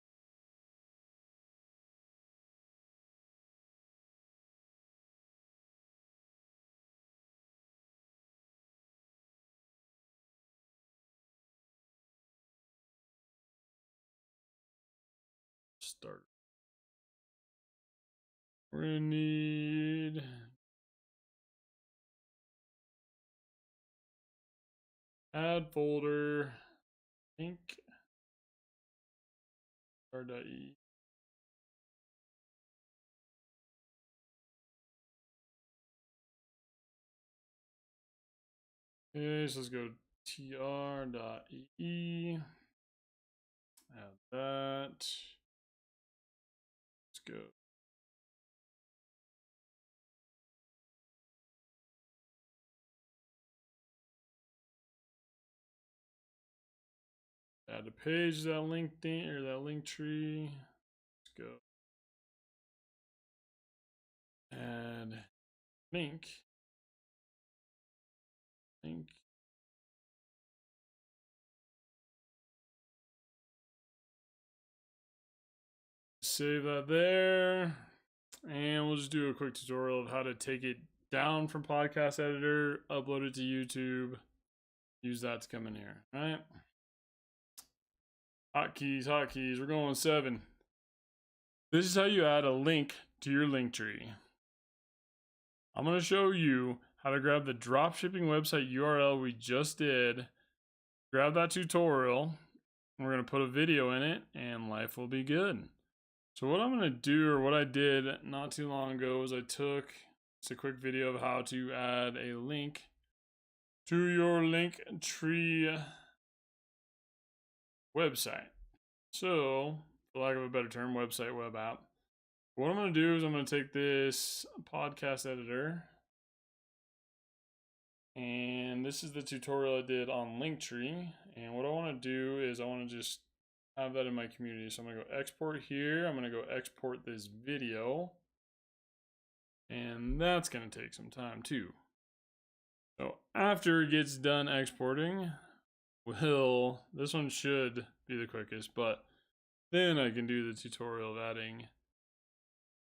S1: Start. We're gonna need add folder. Link. R.E. Okay, so let's go tr.ee. Add that. Let's go. Add a page that LinkedIn or that link tree. Let's go. Add link. Save that there. And we'll just do a quick tutorial of how to take it down from Podcast Editor, upload it to YouTube, use that to come in here. All right. Hotkeys. We're going 7. This is how you add a link to your link tree. I'm going to show you how to grab the dropshipping website URL we just did, grab that tutorial, and we're going to put a video in it, and life will be good. So what I'm going to do, or what I did not too long ago, is I took just a quick video of how to add a link to your link tree website. So, for lack of a better term, website, web app. What I'm going to do is I'm going to take this podcast editor, and this is the tutorial I did on Linktree. And what I want to do is I want to just have that in my community. So I'm going to go export here. I'm going to go export this video. And that's going to take some time too. So after it gets done exporting, this one should be the quickest, but then I can do the tutorial of adding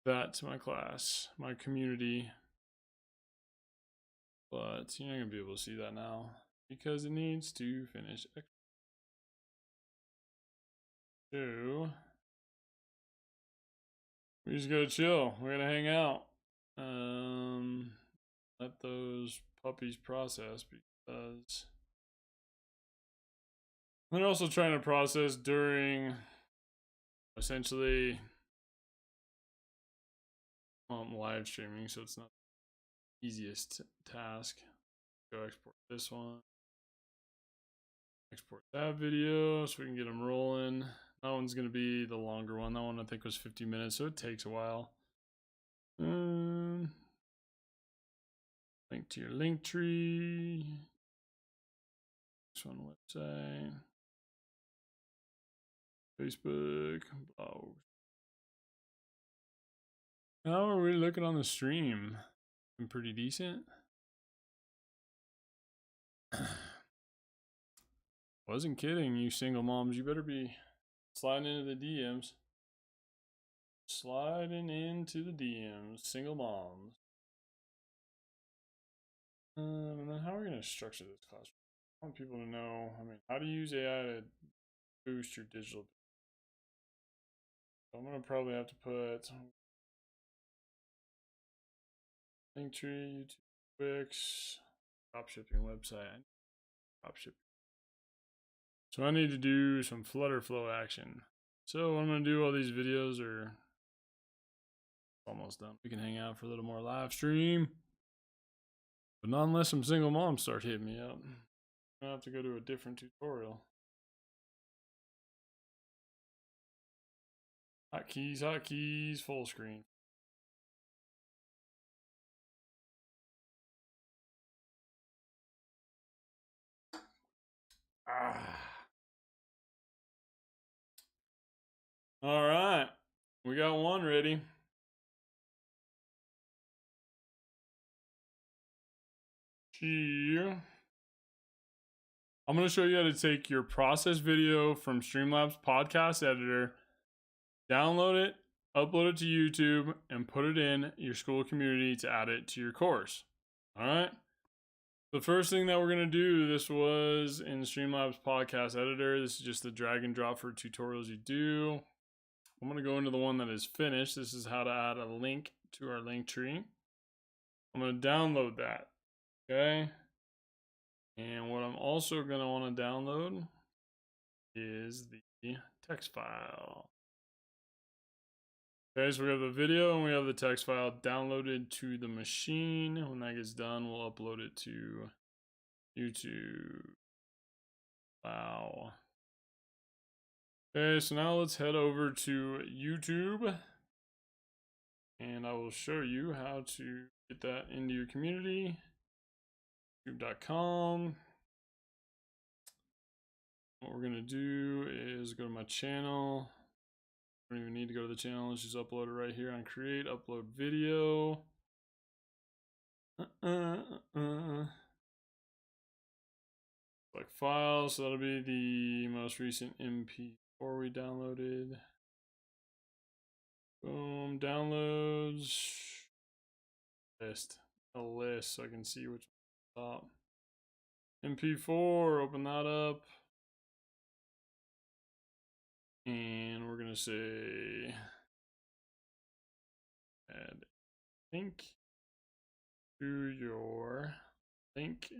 S1: that to my class, my community. But you're not going to be able to see that now because it needs to finish. So we just gotta chill. We're gonna hang out. Let those puppies process, because they're also trying to process during essentially live streaming, so it's not the easiest task. Go export this one, export that video so we can get them rolling. That one's gonna be the longer one. That one I think was 50 minutes, so it takes a while. Link to your link tree. This one website. Facebook, blogs. How are we looking on the stream? Been pretty decent. Wasn't kidding, you single moms. You better be sliding into the DMs. Sliding into the DMs, single moms. And then how are we going to structure this class? I want people to know, how to use AI to boost your digital. So I'm going to probably have to put Linktree, YouTube, Wix, dropshipping website, dropshipping. So I need to do some Flutter Flow action. So what I'm going to do, all these videos are almost done. We can hang out for a little more live stream. But not unless some single moms start hitting me up. I'm going to have to go to a different tutorial. Hotkeys, full screen. All right, we got one ready. Here. I'm going to show you how to take your process video from Streamlabs podcast editor, download it, upload it to YouTube, and put it in your school community to add it to your course. All right. The first thing that we're going to do, this was in Streamlabs podcast editor. This is just the drag and drop for tutorials you do. I'm going to go into the one that is finished. This is how to add a link to our link tree. I'm going to download that. Okay. And what I'm also going to want to download is the text file. Okay, so we have the video and we have the text file downloaded to the machine. When that gets done, we'll upload it to YouTube. Wow. Okay, so now let's head over to YouTube. And I will show you how to get that into your community. YouTube.com. What we're going to do is go to my channel. I don't even need to go to the channel. Let's just upload it right here on Create, Upload Video. Select File, so that'll be the most recent MP4 we downloaded. Boom, downloads. A list so I can see which top. MP4, open that up. And we're gonna say add link to your link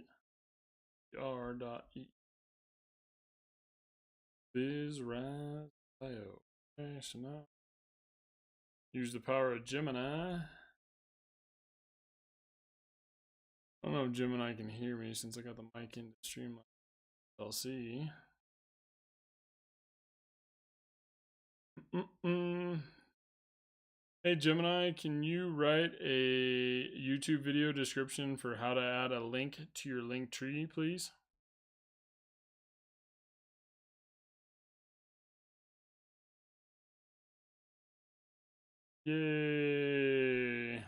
S1: r.e bizraz.io. Okay, so now use the power of Gemini. I don't know if Gemini can hear me since I got the mic into Streamline LC. Hey Gemini, can you write a YouTube video description for how to add a link to your link tree, please? Yay.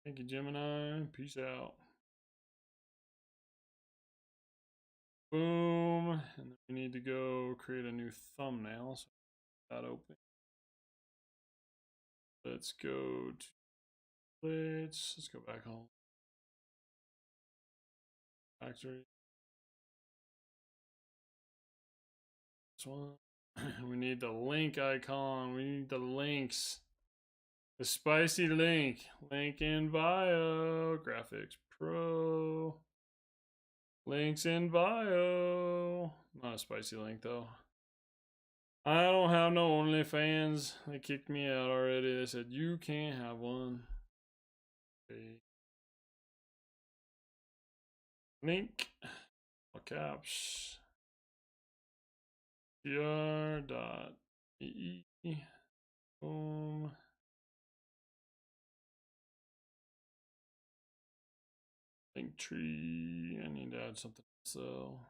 S1: Thank you, Gemini. Peace out. Boom. And then we need to go create a new thumbnail. So that open. Let's go to plates. Let's go back home. Factory. This one. We need the link icon. We need the links. The spicy link. Link in bio. Graphics Pro. Links in bio. Not a spicy link though. I don't have no OnlyFans. They kicked me out already. They said you can't have one. Okay. Link. All caps. tr.ee. Boom. Link tree. I need to add something. So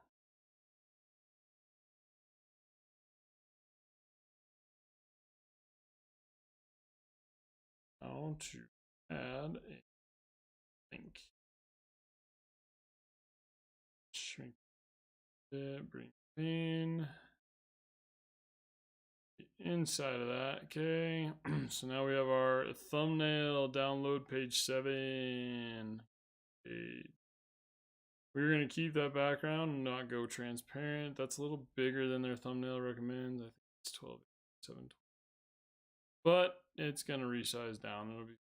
S1: how to add a link. Shrink it, bring it in. Inside of that, okay. So now we have our thumbnail download page 7. Okay. We're going to keep that background and not go transparent. That's a little bigger than their thumbnail recommends. I think it's 12, 7, 12. But it's going to resize down. It'll be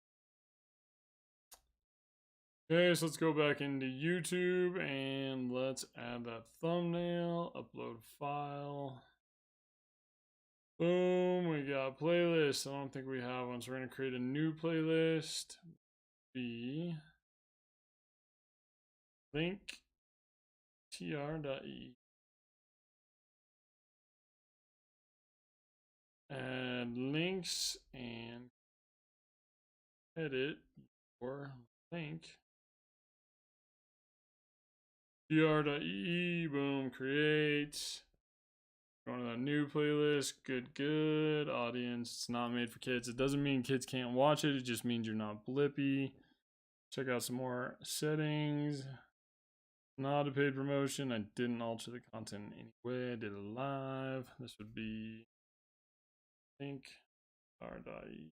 S1: okay. So let's go back into YouTube and let's add that thumbnail. Upload file. Boom. We got playlist. I don't think we have one, so we're going to create a new playlist. B link tr.e. Add links and edit your link. tr.e. Boom. Create. Going to that new playlist. Good. Audience. It's not made for kids. It doesn't mean kids can't watch it. It just means you're not blippy. Check out some more settings. Not a paid promotion. I didn't alter the content anyway. I did it live. This would be link r.e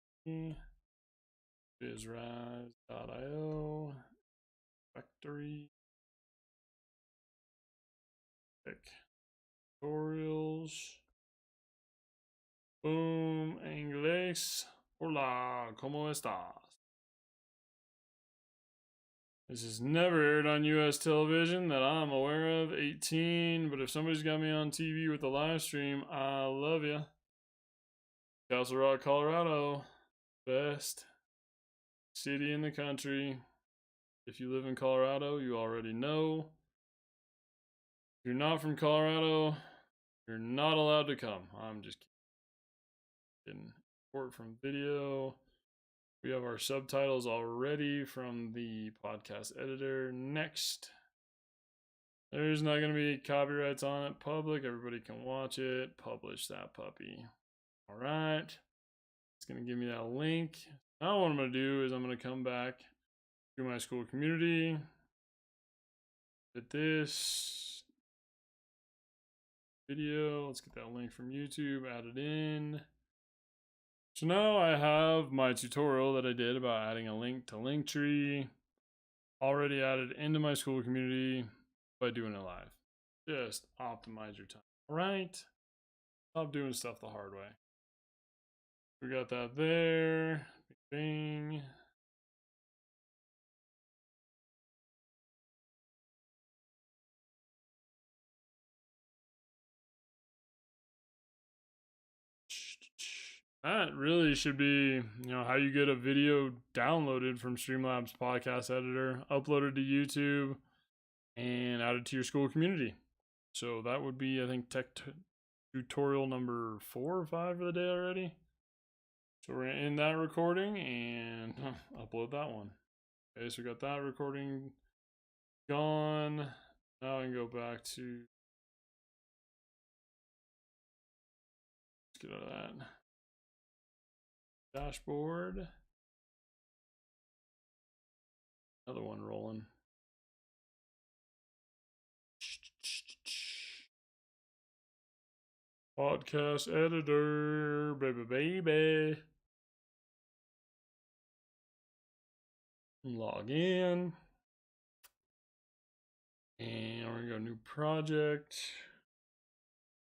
S1: bizraz.io factory tutorials. Boom. Inglés. Hola, ¿cómo estás? This is never aired on US television that I'm aware of. 18, but if somebody's got me on TV with a live stream, I love ya. Castle Rock, Colorado. Best. city in the country. If you live in Colorado, you already know. If you're not from Colorado, you're not allowed to come. I'm just kidding. Import from video. We have our subtitles already from the podcast editor. Next. There's not going to be copyrights on it. Public. Everybody can watch it. Publish that puppy. All right. It's going to give me that link. Now what I'm going to do is I'm going to come back to my school community. Hit this video. Let's get that link from YouTube. Add it in. So now I have my tutorial that I did about adding a link to Linktree already added into my school community by doing it live. Just optimize your time. All right. Stop doing stuff the hard way. We got that there. Bing. That really should be, how you get a video downloaded from Streamlabs podcast editor, uploaded to YouTube, and added to your school community. So that would be, I think, tutorial number 4 or 5 for the day already. So we're gonna end that recording and upload that one. Okay, so we got that recording gone. Now I can go back to, let's get out of that. Dashboard. Another one rolling. Podcast editor, baby. Log in. And we're gonna go new project.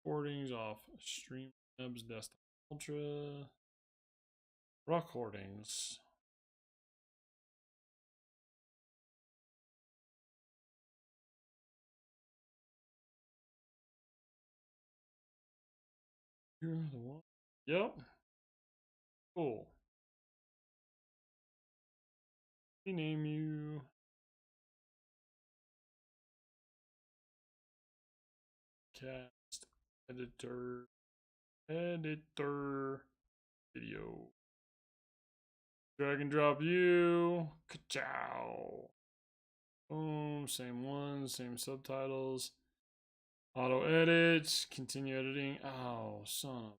S1: Recordings off Streamlabs Desktop Ultra. Recordings. You're the one. Yep. Cool. Rename you. Cast editor. Video. Drag and drop you. Ka-chow. Boom. Same one. Same subtitles. Auto edit. Continue editing. Oh, son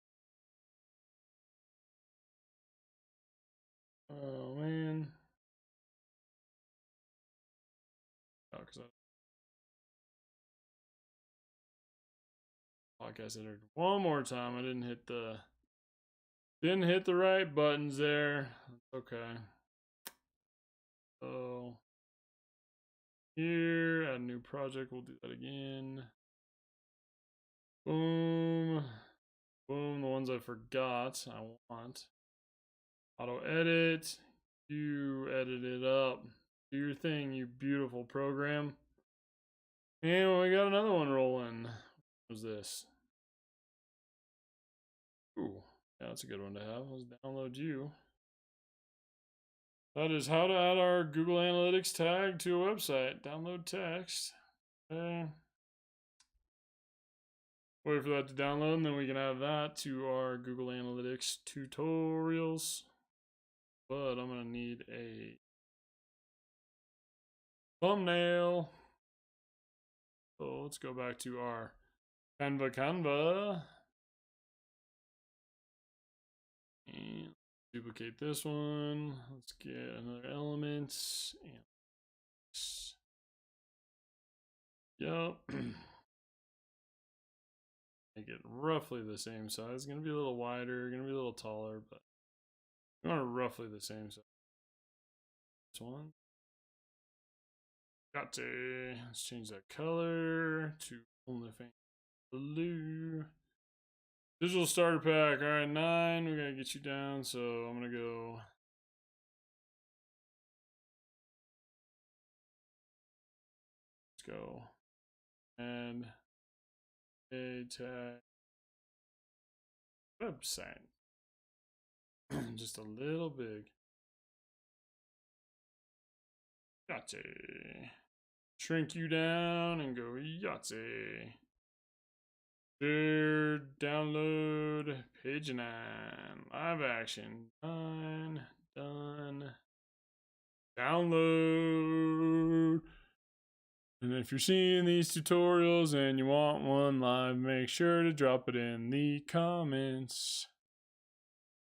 S1: of. Oh, man. Oh, because podcast editor one more time. I didn't hit the right buttons there. Okay. So here, add a new project. We'll do that again. Boom. Boom. The ones I forgot I want. Auto edit. You edit it up. Do your thing, you beautiful program. And we got another one rolling. What was this? Ooh, yeah, that's a good one to have. Let's download you. That is how to add our Google Analytics tag to a website. Download text. Okay. Wait for that to download, and then we can add that to our Google Analytics tutorials. But I'm going to need a thumbnail. So let's go back to our Canva. And duplicate this one. Let's get another element. And yep. Make it roughly the same size. It's going to be a little wider, going to be a little taller, but we want it roughly the same size. This one. Got to. Let's change that color to OnlyFans blue. Digital starter pack. All right, 9. We got to get you down, so I'm going to go. Let's go. And a tag website. Just a little big. Yahtzee. Shrink you down and go Yahtzee. Share, download, page 9. Live action. Done. Download. And if you're seeing these tutorials and you want one live, make sure to drop it in the comments.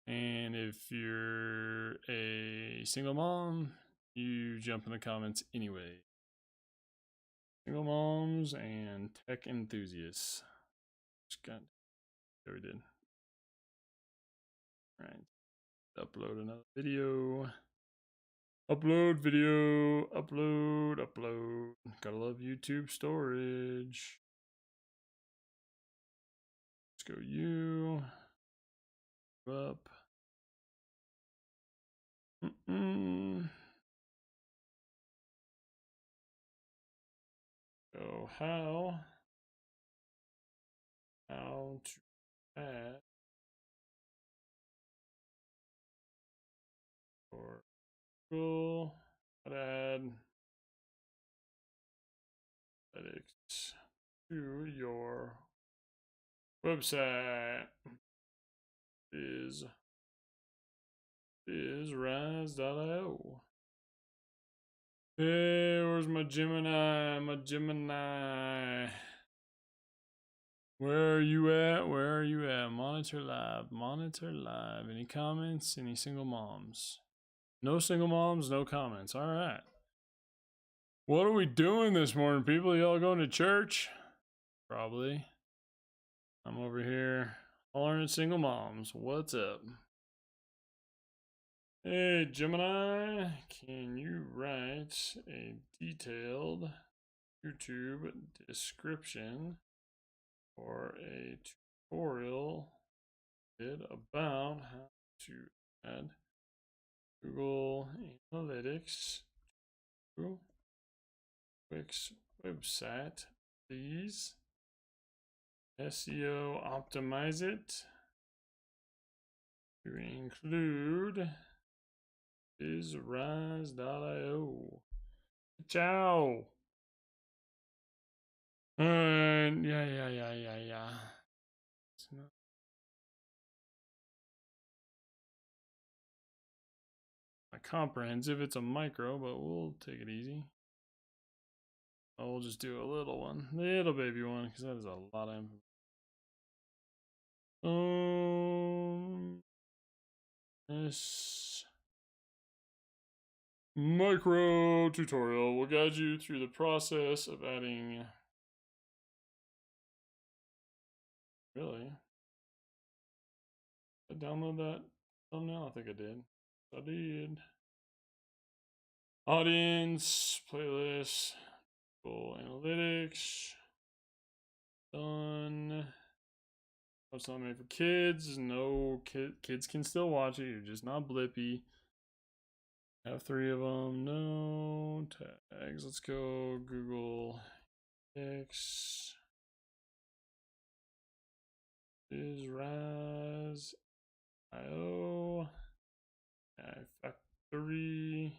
S1: And if you're a single mom, you jump in the comments anyway. Single moms and tech enthusiasts. Just got there we did. All right. Upload another video. Upload video. Upload. Gotta love YouTube storage. Let's go you. Up. So how to add or Google add analytics to your website is rise.io. Hey, where's my Gemini? Where are you at? Monitor live. Any comments? Any single moms? No single moms, no comments. All right. What are we doing this morning, people? Y'all going to church? Probably. I'm over here hollering at single moms. What's up? Hey, Gemini, can you write a detailed YouTube description for a tutorial about how to add Google Analytics to Wix website, please? SEO optimize it to include is rise.io. Ciao. Yeah. It's not comprehensive. It's a micro, but we'll take it easy. I'll just do a little one, little baby one, because that is a lot of information. This micro tutorial will guide you through the process of adding. Really? Did I download that thumbnail? I think I did. I did. Audience, playlist, Google Analytics. Done. It's not made for kids. No, kids can still watch it. You're just not blippy. Have 3 of them. No tags. Let's go Google X is rise.io factory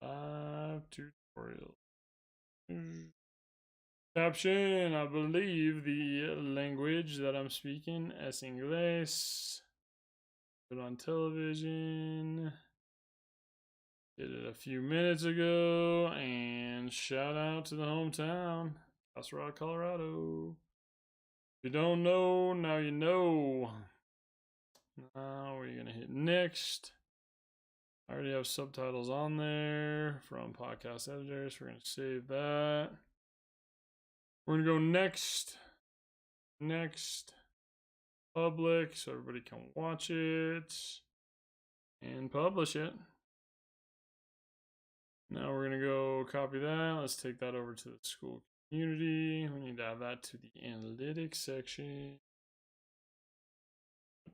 S1: 5 tutorial. Caption, I believe the language that I'm speaking es inglés. Put on television. Did it a few minutes ago, and shout out to the hometown, Castle Rock, Colorado. If you don't know, now you know. Now we're gonna hit next. I already have subtitles on there from podcast editors. We're gonna save that. We're gonna go next, public, so everybody can watch it and publish it. Now we're gonna go copy that. Let's take that over to the school community. We need to add that to the analytics section.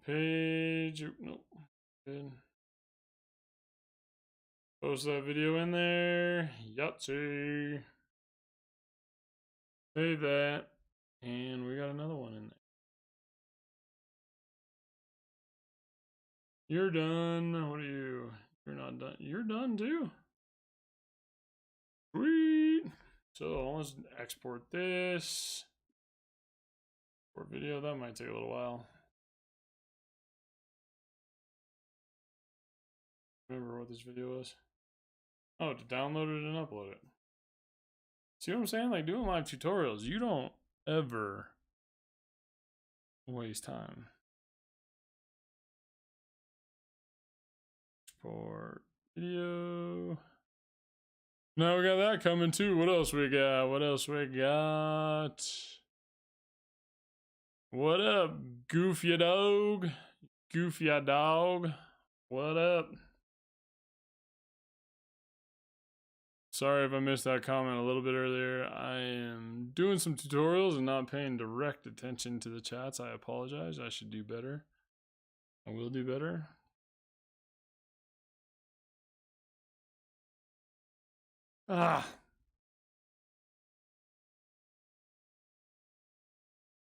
S1: Page, nope, good. Post that video in there. Yahtzee. Save that. And we got another one in there. You're done. What are you? You're not done. You're done too? So let's export this. For video, that might take a little while. Remember what this video was? Oh, to download it and upload it. See what I'm saying? Like doing live tutorials, you don't ever waste time. Export video. Now we got that coming too. What else we got? What else we got? What up, Goofy Dog? Goofy Dog. What up? Sorry if I missed that comment a little bit earlier. I am doing some tutorials and not paying direct attention to the chats. I apologize. I should do better. I will do better. Ah.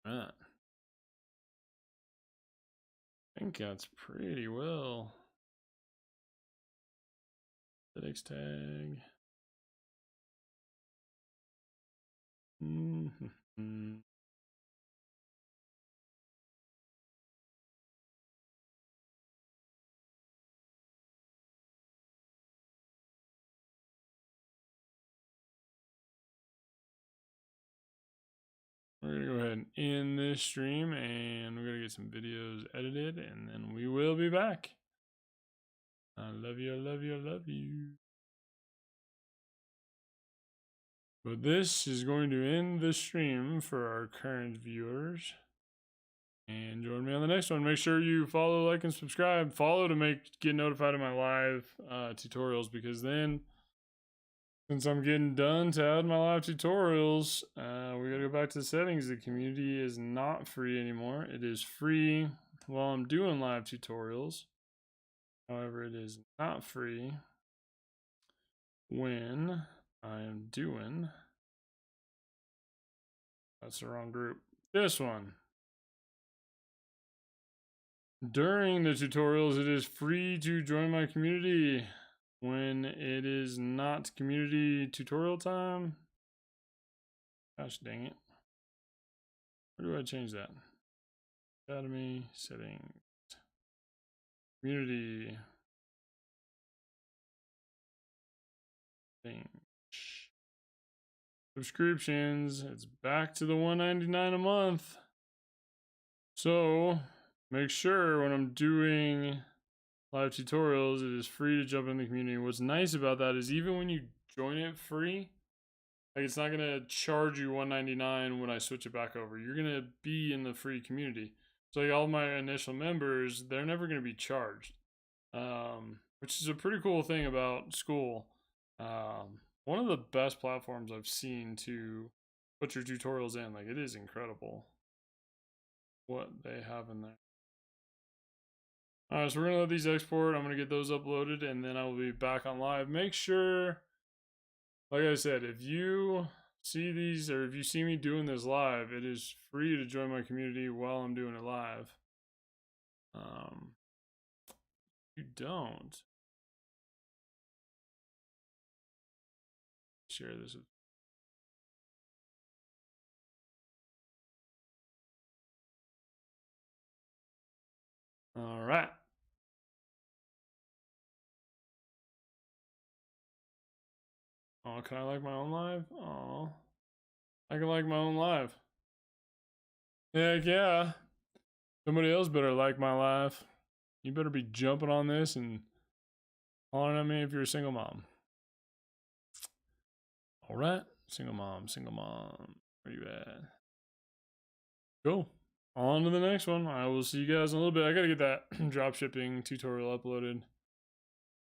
S1: Right. I think that's pretty well. Aesthetics tag. Mm-hmm. We're gonna go ahead and end this stream and we're gonna get some videos edited and then we will be back. I love you, I love you, I love you. But this is going to end the stream for our current viewers. And join me on the next one. Make sure you follow, like, and subscribe. Follow to get notified of my live tutorials, because then, since I'm getting done to add my live tutorials, we gotta go back to the settings. The community is not free anymore. It is free while I'm doing live tutorials. However, it is not free when I am doing, that's the wrong group, this one. During the tutorials, it is free to join my community. When it is not community tutorial time, gosh dang it. Where do I change that? Academy settings, community thing, subscriptions. It's back to the $1.99 a month. So make sure when I'm doing live tutorials, it is free to jump in the community. What's nice about that is even when you join it free, like it's not gonna charge you $1.99 when I switch it back over. You're gonna be in the free community. So like all my initial members, they're never gonna be charged, which is a pretty cool thing about Skool. One of the best platforms I've seen to put your tutorials in. Like it is incredible what they have in there. Alright, so we're gonna let these export. I'm gonna get those uploaded and then I will be back on live. Make sure, like I said, if you see these or if you see me doing this live, it is free to join my community while I'm doing it live. You don't share this with all right. Oh, can I like my own live? Oh, I can like my own live. Heck yeah. Somebody else better like my live. You better be jumping on this and hollering at me if you're a single mom. All right, single mom. Where you at? Cool. On to the next one. I will see you guys in a little bit. I gotta get that drop shipping tutorial uploaded.